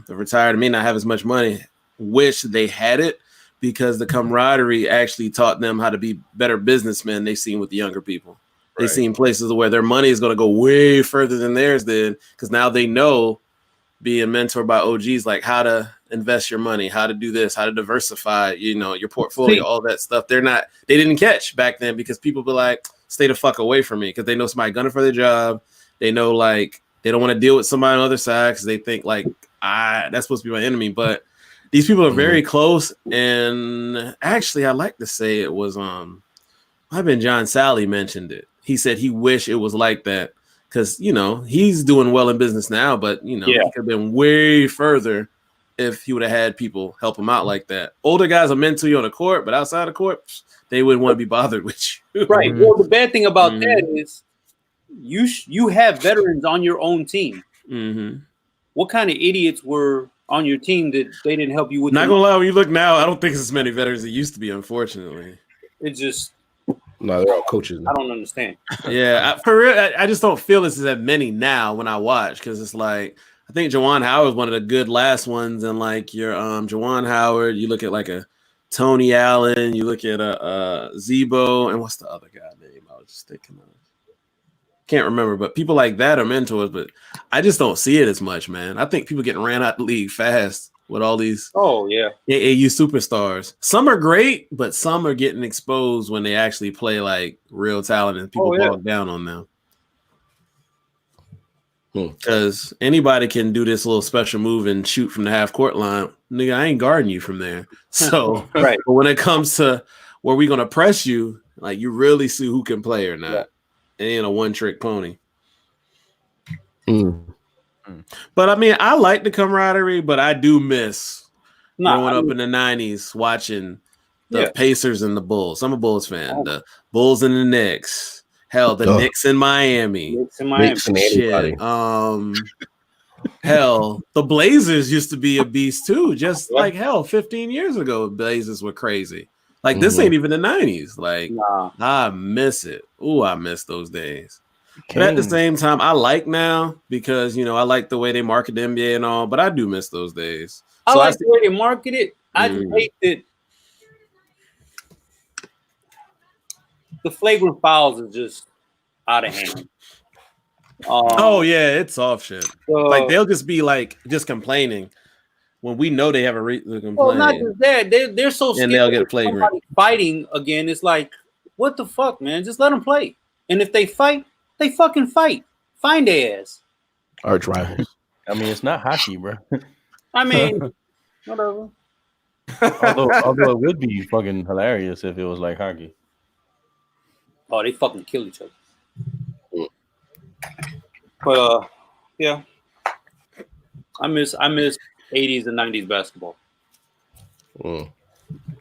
retired may not have as much money, wish they had it because the camaraderie actually taught them how to be better businessmen they've seen with the younger people. Right. They've seen places where their money is going to go way further than theirs did because now they know being mentored by OGs like how to invest your money, how to do this, how to diversify, your portfolio, all that stuff. They didn't catch back then because people be like, stay the fuck away from me because they know somebody gunning for their job. They know like they don't want to deal with somebody on the other side because they think like that's supposed to be my enemy. But these people are very close. And actually, I like to say it was I've been John Sally mentioned it. He said he wished it was like that because he's doing well in business now, but he could have been way further if he would have had people help him out like that. Older guys are meant to you on the court, but outside the court, they wouldn't want to be bothered with you.
Right. Well, the bad thing about that is you have veterans on your own team.
Mm-hmm.
What kind of idiots were on your team that they didn't help you with?
Not gonna lie, when you look now, I don't think it's as many veterans as it used to be, unfortunately.
It's just
no, they're all coaches now.
I don't understand.
Yeah, for real, I just don't feel this is that many now when I watch because it's like I think Juwan Howard is one of the good last ones, and like your Juwan Howard, you look at like a Tony Allen, you look at a Zebo, and what's the other guy name? I was just thinking of. Can't remember, but people like that are mentors, but I just don't see it as much, man. I think people getting ran out the league fast with all these AAU superstars. Some are great, but some are getting exposed when they actually play like real talent and people bog down on them. Because anybody can do this little special move and shoot from the half court line. Nigga, I ain't guarding you from there. So,
Right.
But when it comes to where we gonna press you, like you really see who can play or not.
Yeah.
It ain't a one-trick pony. But I mean, I like the camaraderie, but I do miss growing up in the 90s watching the Pacers and the Bulls. I'm a Bulls fan. The Bulls and the Knicks. Hell, the Knicks in Miami.
Knicks and
Shit. Hell, the Blazers used to be a beast too. Just like hell, 15 years ago, Blazers were crazy. Like this ain't even the 90s. Like I miss it. Ooh, I miss those days. But at the same time, I like now because you know I like the way they market the NBA and all. But I do miss those days.
I like the way they market it. I just hate that the flagrant fouls is just out of hand.
Oh yeah, it's off shit. Like they'll just be like just complaining when we know they have a reason to complain.
Well, not just that, they're so scared
and they'll get flagrant
fighting again. It's like, what the fuck, man? Just let them play. And if they fight, they fucking fight. Find their ass.
Arch rivals.
I mean, it's not hockey, bro.
I mean, whatever.
although it would be fucking hilarious if it was like hockey.
Oh, they fucking kill each other. But yeah, I miss 80s and 90s basketball.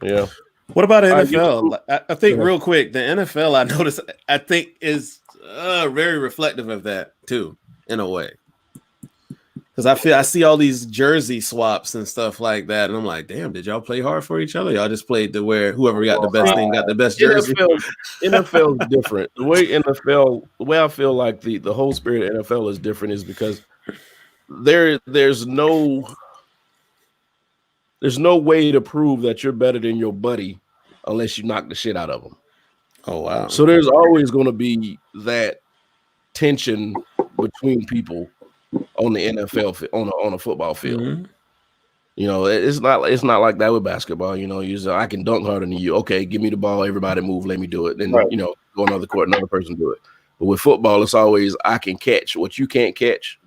Yeah.
What about the NFL? I think real quick, the NFL I noticed I think is very reflective of that too, in a way. Because I see all these jersey swaps and stuff like that, and I'm like, damn, did y'all play hard for each other? Y'all just played to where whoever got the best thing got the best jersey.
NFL is different. The way I feel like the whole spirit of NFL is different is because there's no way to prove that you're better than your buddy unless you knock the shit out of them.
Oh wow!
So there's always going to be that tension between people on the NFL on a football field.
Mm-hmm.
You know, it's not like that with basketball. You know, I can dunk harder than you. Okay, give me the ball, everybody move, let me do it. Then you know, go another court, another person do it. But with football, it's always I can catch what you can't catch,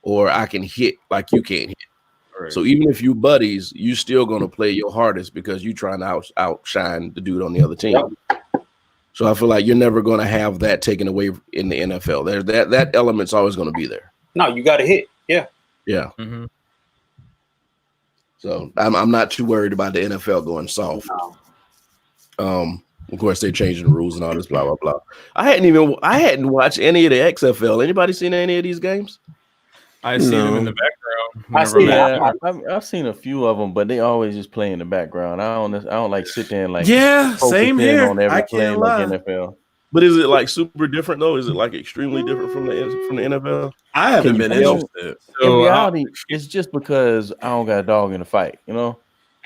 or I can hit like you can't hit. Right. So even if you buddies, you still gonna play your hardest because you trying to outshine the dude on the other team. Yep. So I feel like you're never gonna have that taken away in the NFL. There's that element's always gonna be there.
No, you got to hit. Yeah.
Yeah. Mm-hmm. So I'm not too worried about the NFL going soft. No. Of course, they're changing the rules and all this blah blah blah. I hadn't watched any of the XFL. Anybody seen any of these games?
I see them in the background.
I've seen a few of them, but they always just play in the background. I don't like sit there and like
same here
on every play like NFL.
But is it like super different though? Is it like extremely different from the NFL?
I haven't been interested.
In reality, it's just because I don't got a dog in the fight, you know.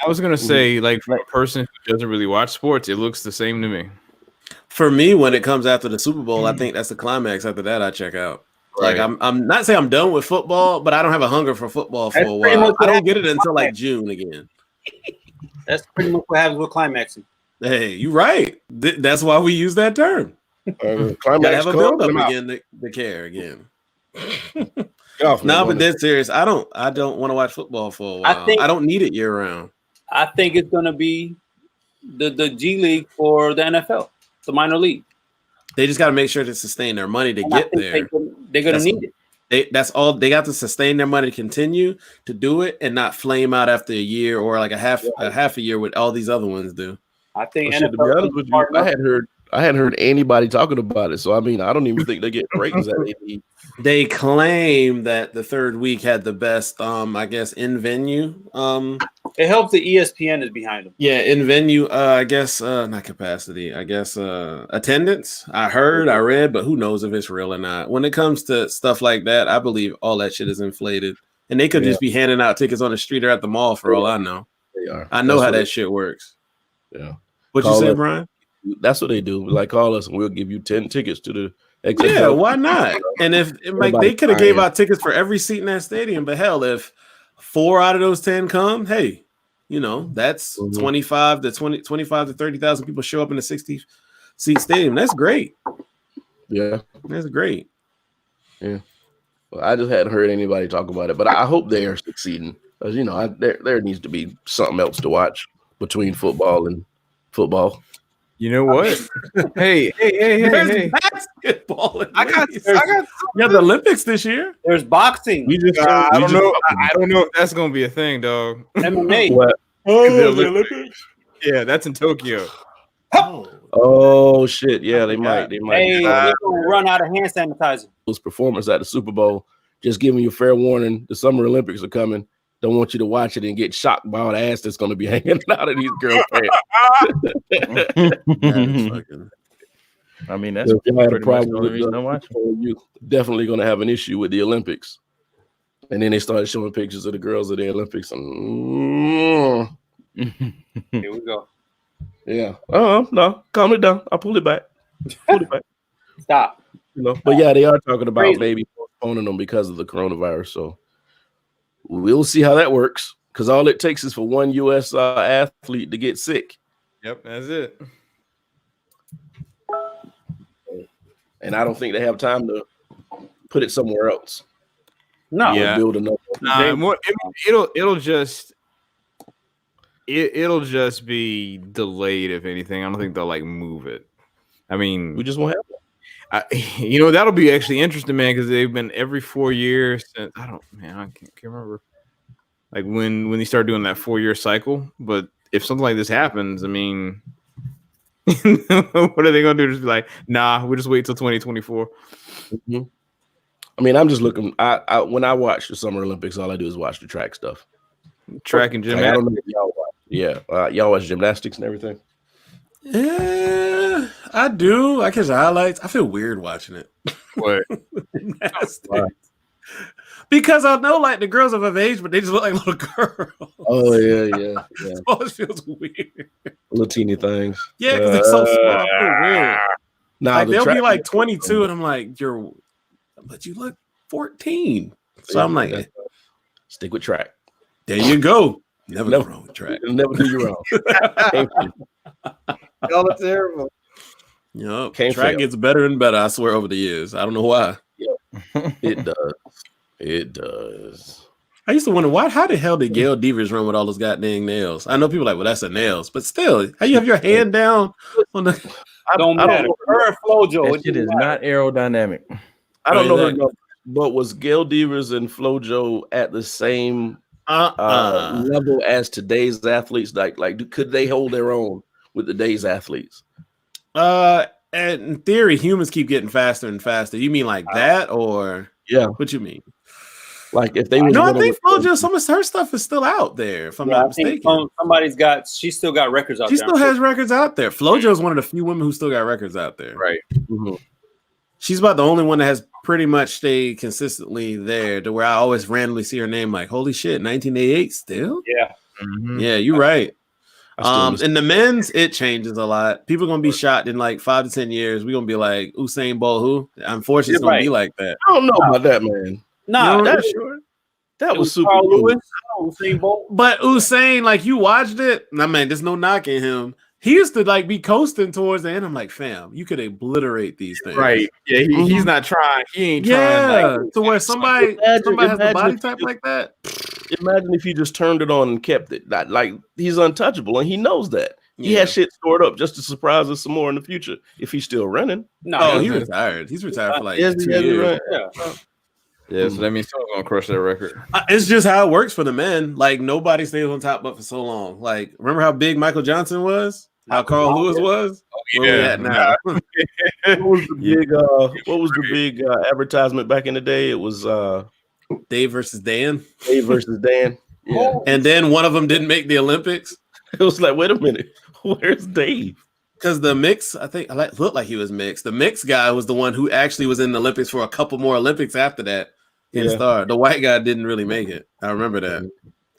I was gonna say, like, for a person who doesn't really watch sports, it looks the same to me.
For me, when it comes after the Super Bowl, I think that's the climax. After that, I check out. Right. Like I'm not saying I'm done with football, but I don't have a hunger for football for a while. I don't get it until like June again.
That's pretty much what happens with climaxing.
Hey, you're right. That's why we use that term. Gotta have a build up again to care again. But dead serious. I don't want to watch football for a while. I don't need it year round.
I think it's gonna be the G League for the NFL, the minor league.
They just got to make sure to sustain their money to get there.
They're gonna need it.
That's all they got to sustain their money to continue to do it and not flame out after a year or like a half a year with all these other ones do.
I think
to be honest with you, I hadn't heard anybody talking about it. So I mean, I don't even think they get ratings that they need.
They claim that the third week had the best, I guess, in venue.
It helps the ESPN is behind them.
Yeah, in venue, I guess not capacity. I guess attendance. I read, but who knows if it's real or not. When it comes to stuff like that, I believe all that shit is inflated, and they could just be handing out tickets on the street or at the mall for all I know.
They are.
I know how that shit works.
Yeah.
What you said, Brian?
That's what they do. Like, call us and we'll give you 10 tickets to the XFL.
Yeah, why not? And if like they could have gave out tickets for every seat in that stadium, but hell, if 4 out of those 10 come, hey, you know, that's 25 to 30,000 people show up in a 60-seat stadium. That's great.
Yeah.
That's great.
Yeah. Well, I just hadn't heard anybody talk about it, but I hope they are succeeding. Because there needs to be something else to watch between football and football.
You know what? hey!
Basketball.
I got
the Olympics this year.
There's boxing.
I don't know. I don't know if that's gonna be a thing, dog.
MMA.
What?
Oh, the Olympics.
Yeah, that's in Tokyo.
Oh shit! Yeah, they might.
Hey, they're gonna run out of hand sanitizer.
Those performers at the Super Bowl, just giving you fair warning. The Summer Olympics are coming. Don't want you to watch it and get shocked by all the ass that's going to be hanging out of these girls' pants.
I mean, that's
if you had a
pretty much
problem
the only
with
reason I'm watching.
you definitely going to have an issue with the Olympics. And then they started showing pictures of the girls at the Olympics. And,
Here we go.
Yeah. No, calm it down. I'll pull it back.
Stop.
But yeah, they are talking about maybe postponing them because of the coronavirus. So we'll see how that works. Because all it takes is for one U.S. athlete to get sick.
Yep, that's it.
And I don't think they have time to put it somewhere else.
No.
Yeah.
Build another.
It'll just be delayed, if anything. I don't think they'll like move it. I mean,
We just won't have it.
That'll be actually interesting, man, because they've been every 4 years since I can't remember like when they start doing that 4-year cycle. But if something like this happens, I mean, what are they gonna do? Just be like, nah, we'll just wait till 2024.
Mm-hmm. I mean, I'm just looking. I when I watch the Summer Olympics, all I do is watch the track stuff.
Track and gymnastics.
I don't know if y'all watch. Yeah, y'all watch gymnastics and everything.
Yeah, I do. I catch the highlights. I feel weird watching it.
What?
Gymnastics. Because I know like the girls are of age, but they just look like little girls.
Oh yeah.
It always feels weird.
Little teeny things.
Yeah, because they're so small. I feel weird.
Nah,
Like they'll be like 22,
cool.
and I'm like, but you look 14. So I'm like,
stick with track.
There you go. Never go wrong with track.
It'll never do you wrong.
Y'all are terrible.
Yep.
Can't
Track
fail.
gets better and better, I swear, over the years. I don't know why.
It does. It does.
I used to wonder how the hell did Gail Devers run with all those goddamn nails? I know people are like, well, that's a nails, but still, how you have your hand down on the
Don't matter. Her and FloJo.
That shit is not aerodynamic.
I don't know,
Exactly.
but was Gail Devers and FloJo at the same level as today's athletes? Like, could they hold their own with today's athletes?
And in theory, humans keep getting faster and faster. You mean like that, or what you mean?
Like if they
I think FloJo, some of her stuff is still out there. If I'm not mistaken,
She still got records out there.
She still has records out there. FloJo is one of the few women who still got records out there.
Right.
Mm-hmm.
She's about the only one that has pretty much stayed consistently there, to where I always randomly see her name like, holy shit, 1988 still?
Yeah.
Mm-hmm.
Yeah, you're right. In the men's, it changes a lot. People are gonna be shocked in like 5 to 10 years. We're gonna be like Usain Bolt, who? Unfortunately, it's gonna be like that.
I don't know about that, man.
Nah,
that was super
Carl
cool.
Lewis. Usain Bolt.
But Usain, like you watched it. I mean, there's no knocking him. He used to like be coasting towards the end. I'm like, fam, you could obliterate these things.
Right. Yeah, he's not trying. He ain't
Yeah,
trying. Like,
to where somebody has the body type like that.
Imagine if he just turned it on and kept it. Like he's untouchable, and he knows that. He
Yeah.
has shit stored up just to surprise us some more in the future if he's still running.
No,
He retired. He's retired for like
Yes,
2
he has it
years.
right.
Yeah.
yeah, so that means someone's gonna crush that record.
It's just how it works for the men. Like nobody stays on top but for so long. Like remember how big Michael Johnson was? How Carl Lewis was? Where we at now?
What was the big advertisement back in the day? It was
Dave versus Dan.
Dave versus Dan. Yeah.
And then one of them didn't make the Olympics.
It was like, wait a minute, where's Dave?
Because the mix, I think, looked like he was mixed. The mixed guy was the one who actually was in the Olympics for a couple more Olympics after that. The white guy didn't really make it. I remember that.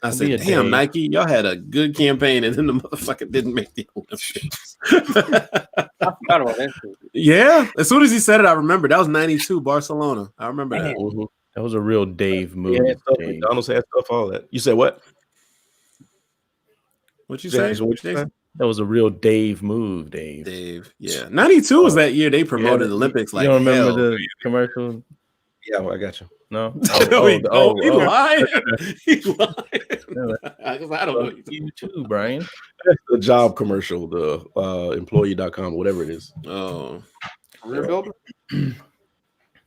I said, damn, Nike, y'all had a good campaign, and then the motherfucker didn't make the Olympics.
I forgot about that shit.
Yeah. As soon as he said it, I remember. That was 92 Barcelona. I remember that.
Mm-hmm.
That was a real Dave move. Dave.
McDonald's had stuff, all that. You said what?
What you say?
Jason?
That was a real Dave move, Dave.
Dave. Yeah. 92 was that year they promoted Olympics like
you don't remember
hell.
the commercial?
Yeah, well, I got you. No.
He lying. He lying. I don't know.
You too, Brian. That's the job commercial, the employee.com, whatever it is.
Oh,
Career builder.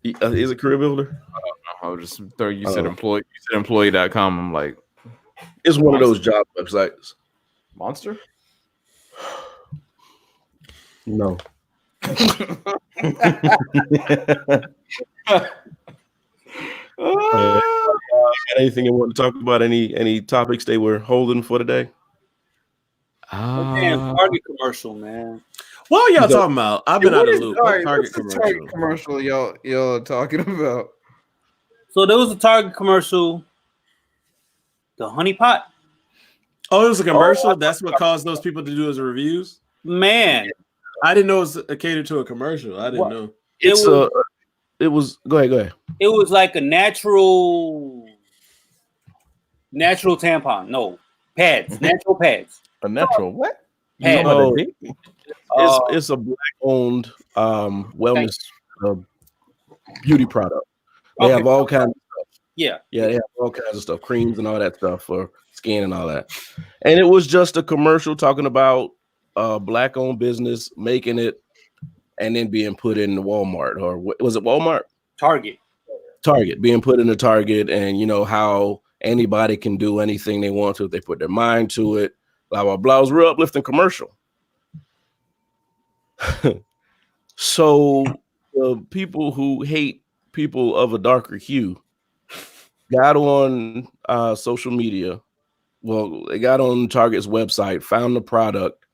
Is it career builder?
I was just you said employee. You said employee.com. I'm like,
it's one of those job websites.
Monster?
No. Anything you want to talk about? Any topics they were holding for today?
Man, Target commercial, man.
What are y'all talking about? I've been out of the loop.
Target commercial y'all talking about?
So there was a Target commercial, the honey pot.
Oh, it was a commercial. That's what caused those people to do his reviews.
Man,
I didn't know it was catered to a commercial. I didn't know.
It was. Go ahead.
It was like a natural tampon. No pads, natural pads.
A natural what?
Pads.
It's a black-owned wellness beauty product. They have all kinds of stuff.
Yeah,
they have all kinds of stuff, creams and all that stuff for skin and all that. And it was just a commercial talking about a black-owned business making it and then being put in Walmart, or was it Walmart?
Target
being put in the Target, and you know how anybody can do anything they want to if they put their mind to it. Blah blah blah. It was a real uplifting commercial. So the people who hate people of a darker hue got on social media. Well, they got on Target's website, found the product,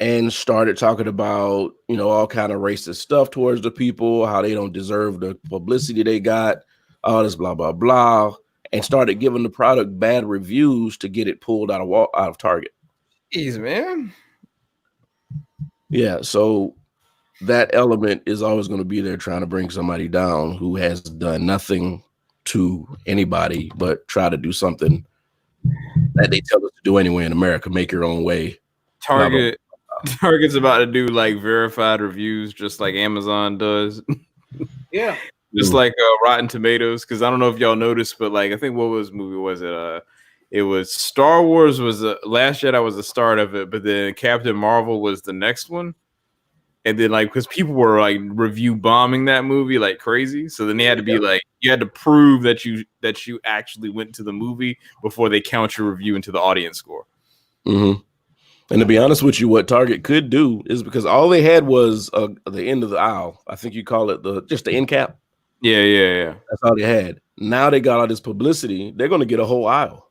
and started talking about, you know, all kind of racist stuff towards the people, how they don't deserve the publicity they got, all this blah blah blah, and started giving the product bad reviews to get it pulled out of Target.
Jeez, man.
Yeah, so that element is always going to be there, trying to bring somebody down who has done nothing to anybody but try to do something that they tell us to do anyway in America. Make your own way.
Target's about to do like verified reviews, just like Amazon does.
Yeah,
just like Rotten Tomatoes. Because I don't know if y'all noticed, but like I think what movie was it? It was Star Wars was Last Jedi was the start of it, but then Captain Marvel was the next one. And then like because people were like review bombing that movie like crazy, so then they had to be like you had to prove that you actually went to the movie before they count your review into the audience score.
Mm-hmm. And to be honest with you, what Target could do is, because all they had was the end of the aisle. I think you call it just the end cap.
Yeah.
That's all they had. Now they got all this publicity. They're going to get a whole aisle.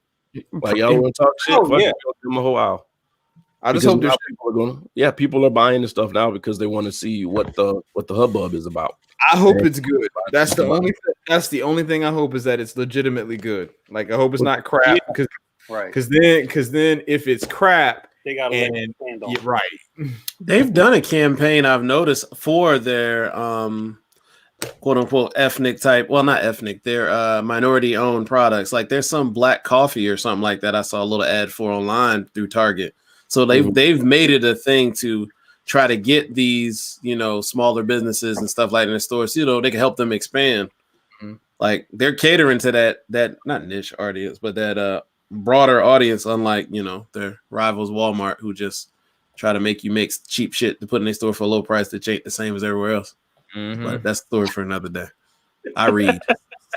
Like y'all want to talk shit?
Oh, yeah.
Give them a whole aisle.
I just hope
people are buying the stuff now because they want to see what the hubbub is about.
I hope it's good. That's the only thing I hope is that it's legitimately good. Like I hope it's not crap because then if it's crap,
they got to stand on.
Right.
They've done a campaign I've noticed for their quote unquote ethnic type. Well, not ethnic. They're minority owned products. Like there's some black coffee or something like that. I saw a little ad for online through Target. So they've made it a thing to try to get these, you know, smaller businesses and stuff like in the stores. You know, they can help them expand. Mm-hmm. Like they're catering to that not niche audience, but that broader audience. Unlike, you know, their rivals Walmart, who just try to make you make cheap shit to put in their store for a low price that ain't the same as everywhere else. Mm-hmm. But that's a story for another day. I read.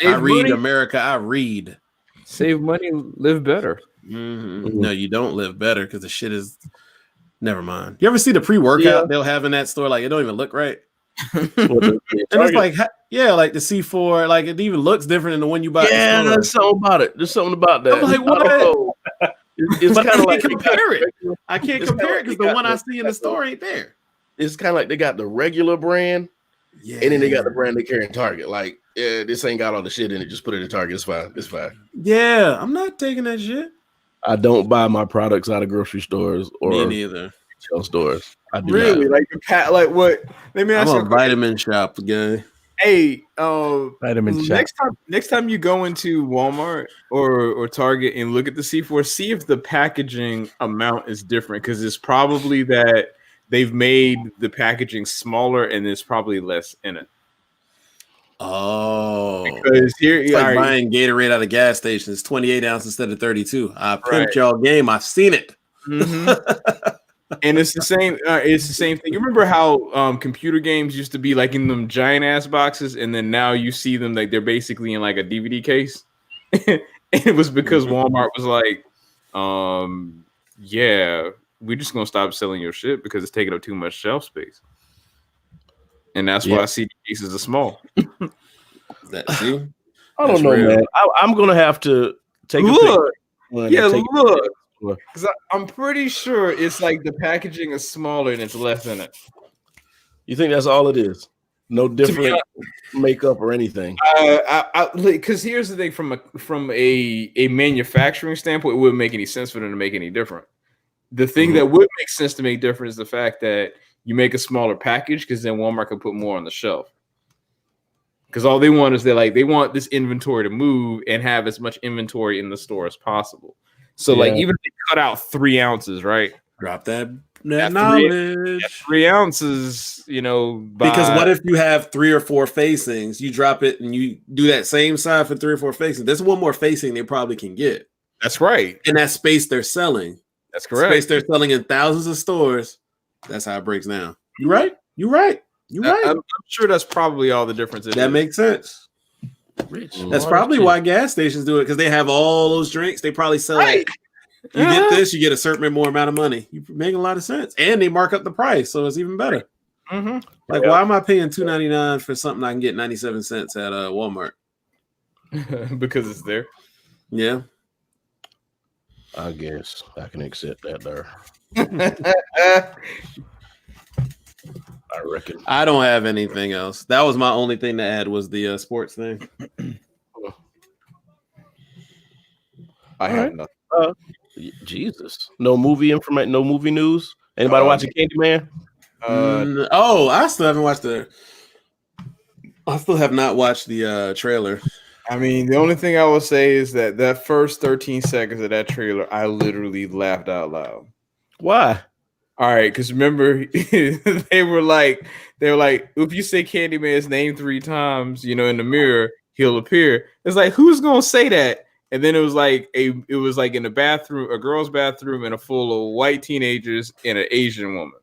America. I read.
Save money, live better.
Mm-hmm. No, you don't live better because the shit is. Never mind. You ever see the pre-workout they'll have in that store? Like it don't even look right. And it's like, like the C4, like it even looks different than the one you buy.
Yeah, there's something about it. There's something about that.
I'm like, what?
It's kind of like
compare it. I can't compare it because the one I see in the store ain't there.
It's kind of like they got the regular brand, and then they got the brand they carry in Target. Like, yeah, this ain't got all the shit in it. Just put it in Target. It's fine. It's fine.
Yeah, I'm not taking that shit.
I don't buy my products out of grocery stores or
me neither.
Retail stores. I do
really
not.
like the cat. Like what? Let me ask you.
I'm a vitamin shop guy.
Hey,
vitamin shop.
Next time you go into Walmart or Target and look at the C4, see if the packaging amount is different because it's probably that they've made the packaging smaller and there's probably less in it.
Oh,
because here
it's like buying Gatorade at a gas station. It's 28 ounces instead of 32. I pimped y'all game. I've seen it.
And it's the same. It's the same thing. You remember how computer games used to be like in them giant ass boxes, and then now you see them like they're basically in like a DVD case. And it was because Walmart was like, yeah, we're just gonna stop selling your shit because it's taking up too much shelf space. And that's why CD cases are small.
See?
I don't know, real. Man. I'm gonna have to take a
look. Look. Because I'm pretty sure it's like the packaging is smaller and it's less in it.
You think that's all it is? No different makeup or anything.
Because here's the thing: from a manufacturing standpoint, it wouldn't make any sense for them to make any different. The thing that would make sense to make different is the fact that you make a smaller package because then Walmart can put more on the shelf. Because all they want is they want this inventory to move and have as much inventory in the store as possible. So like even if they cut out 3 ounces, right?
Drop that knowledge.
3 ounces,
because what if you have 3 or 4 facings? You drop it and you do that same size for 3 or 4 facings. There's one more facing they probably can get.
That's right.
And that space they're selling.
That's correct.
Space they're selling in thousands of stores. That's how it breaks down. You're right.
I'm sure that's probably all the difference.
That makes sense. Rich. That's probably why gas stations do it, because they have all those drinks. They probably sell it. You get this, you get a certain more amount of money. You're making a lot of sense. And they mark up the price, so it's even better. Like, why am I paying $2.99 for something I can get 97 cents at Walmart?
Because it's there.
Yeah.
I guess I can accept that there. I reckon.
I don't have anything else. That was my only thing to add was the sports thing.
I have nothing.
Jesus. No movie information, no movie news? Anybody watching Candyman?
I still haven't watched I still have not watched the trailer.
I mean, the only thing I will say is that first 13 seconds of that trailer, I literally laughed out loud.
Why?
All right, because remember, they were like, if you say Candyman's name 3 times, in the mirror, he'll appear. It's like, who's gonna say that? And then it was like in a bathroom, a girl's bathroom, and a full of white teenagers and an Asian woman.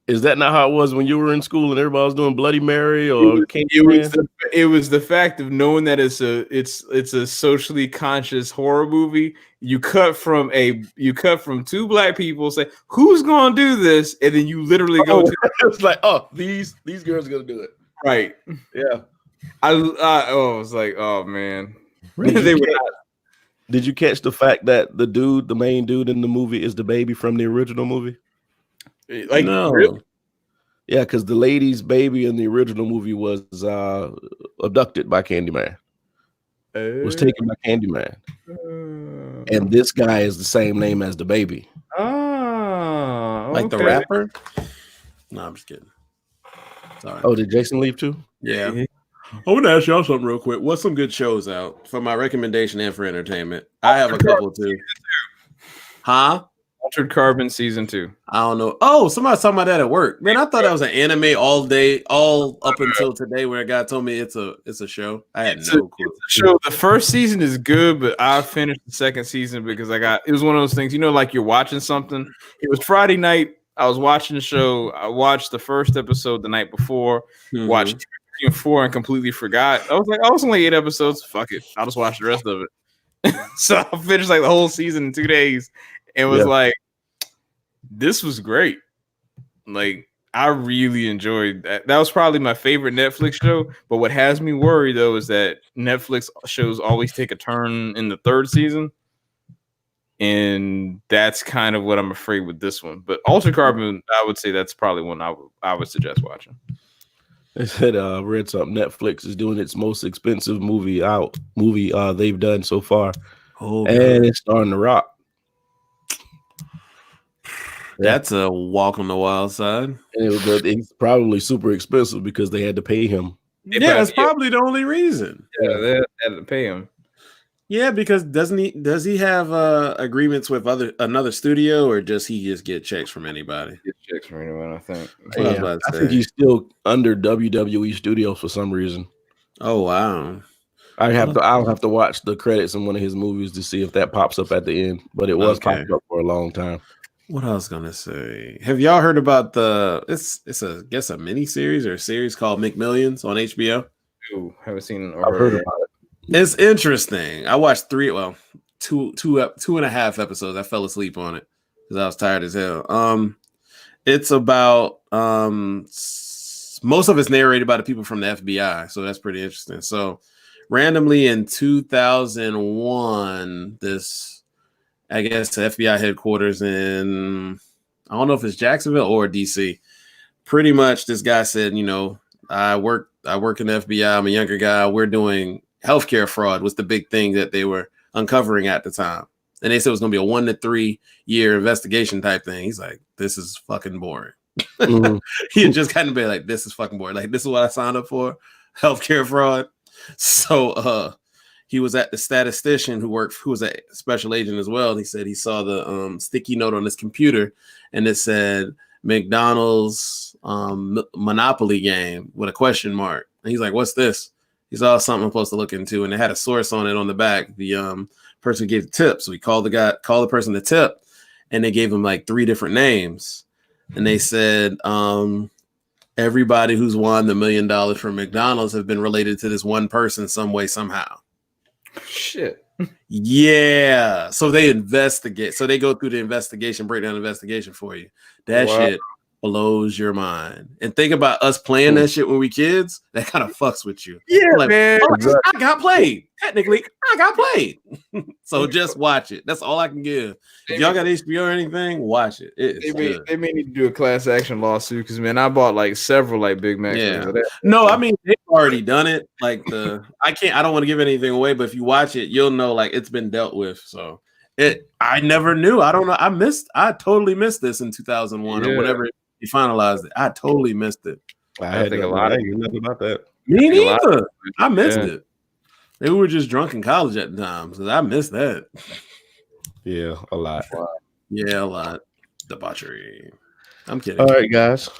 Is that not how it was when you were in school and everybody was doing Bloody Mary or Candyman?
It was the fact of knowing that it's a socially conscious horror movie. You cut from 2 black people, say who's gonna do this, and then you literally go to
it's like, these girls are gonna do it,
right?
Yeah.
I was like, oh man,
Did you catch the fact that the main dude in the movie is the baby from the original movie?
Like, no. Really?
Yeah, because the lady's baby in the original movie was abducted by Candyman. Was taken by Candyman. And this guy is the same name as the baby.
Oh,
like the rapper? No, I'm just kidding.
Sorry. Oh, did Jason leave too?
Yeah. I want to ask y'all something real quick. What's some good shows out for my recommendation and for entertainment? I have a couple too. Huh?
Altered Carbon season 2.
I don't know. Oh, somebody's talking about that at work. Man, I thought that was an anime all up until today, where a guy told me it's a show. I had no clue.
Show. The first season is good, but I finished the second season because it was one of those things, like you're watching something. It was Friday night. I was watching the show. I watched the first episode the night before. Watched 2, 3, and 4 and completely forgot. I was like, it's only 8 episodes. Fuck it. I'll just watch the rest of it. So I finished like the whole season in 2 days. It was like, this was great. Like, I really enjoyed that. That was probably my favorite Netflix show. But what has me worried, though, is that Netflix shows always take a turn in the 3rd season. And that's kind of what I'm afraid with this one. But Altered Carbon, I would say that's probably one I would suggest watching.
They said, read something. Netflix is doing its most expensive movie they've done so far.
Oh,
and it's starting to rock.
That's a walk on the wild side.
But it's probably super expensive because they had to pay him.
That's probably the only reason.
Yeah, they had to pay him.
Yeah, because does he have agreements with another studio, or does he just get checks from anybody?
Get checks from anyone, I think.
Yeah, I think he's still under WWE Studios for some reason.
Oh wow.
I'll have to watch the credits in one of his movies to see if that pops up at the end. But it was popping up for a long time.
What I was gonna say? Have y'all heard about it's a mini series or a series called McMillions on HBO?
Ooh, haven't seen.
I've heard about it.
It's interesting. I watched two and a half episodes. I fell asleep on it because I was tired as hell. It's about most of it's narrated by the people from the FBI, so that's pretty interesting. So randomly in 2001, this, I guess, the FBI headquarters in, I don't know if it's Jacksonville or DC. Pretty much this guy said, I work in the FBI. I'm a younger guy. We're doing healthcare fraud was the big thing that they were uncovering at the time. And they said it was going to be a 1 to 3 year investigation type thing. He's like, this is fucking boring. Mm-hmm. He had just kind of been like, this is fucking boring. Like, this is what I signed up for, healthcare fraud. So he was at the statistician who was a special agent as well. He said he saw the sticky note on his computer and it said McDonald's Monopoly game with a question mark. And he's like, what's this? He saw something I'm supposed to look into, and it had a source on it on the back. The person gave the tip. So he called the person the tip, and they gave him like 3 different names. And they said, everybody who's won the $1 million from McDonald's have been related to this one person some way, somehow.
Shit.
Yeah. So they investigate. So they go through the breakdown investigation for you. That shit blows your mind. And think about us playing that shit when we kids. That kind of fucks with you.
Yeah, like, man.
I got played. Technically, I got played. So just watch it. That's all I can give. If y'all got HBO or anything, watch it.
They may need to do a class action lawsuit because, man, I bought like several like Big Macs.
Yeah. No, I mean they've already done it. Like I don't want to give anything away, but if you watch it, you'll know like it's been dealt with. So I never knew. I don't know. I totally missed this in 2001 or whatever he finalized it. I totally missed it.
I think a lot of you nothing about that.
Me neither. I missed it. They were just drunk in college at the time, so I missed that.
Yeah, a lot.
Yeah, a lot. Debauchery. I'm kidding.
All right, guys.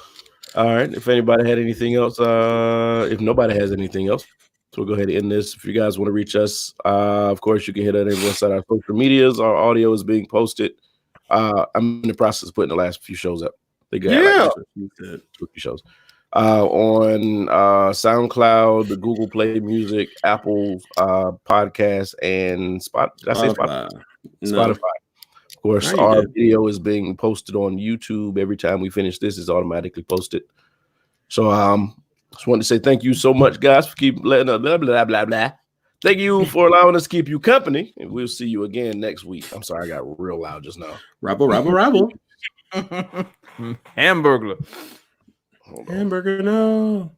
All right. If anybody had anything else, if nobody has anything else, so we'll go ahead and end this. If you guys want to reach us, of course, you can hit us at our social medias. Our audio is being posted. I'm in the process of putting the last few shows up. They got two shows on SoundCloud, the Google Play Music, Apple Podcast, and Spotify. Spotify. Of course, our video is being posted on YouTube. Every time we finish this, is automatically posted. So just wanted to say thank you so much, guys, for keep letting us blah blah blah blah. Thank you for allowing us to keep you company, and we'll see you again next week. I'm sorry, I got real loud just now.
Rabble.
Hamburger.
Hamburger, no.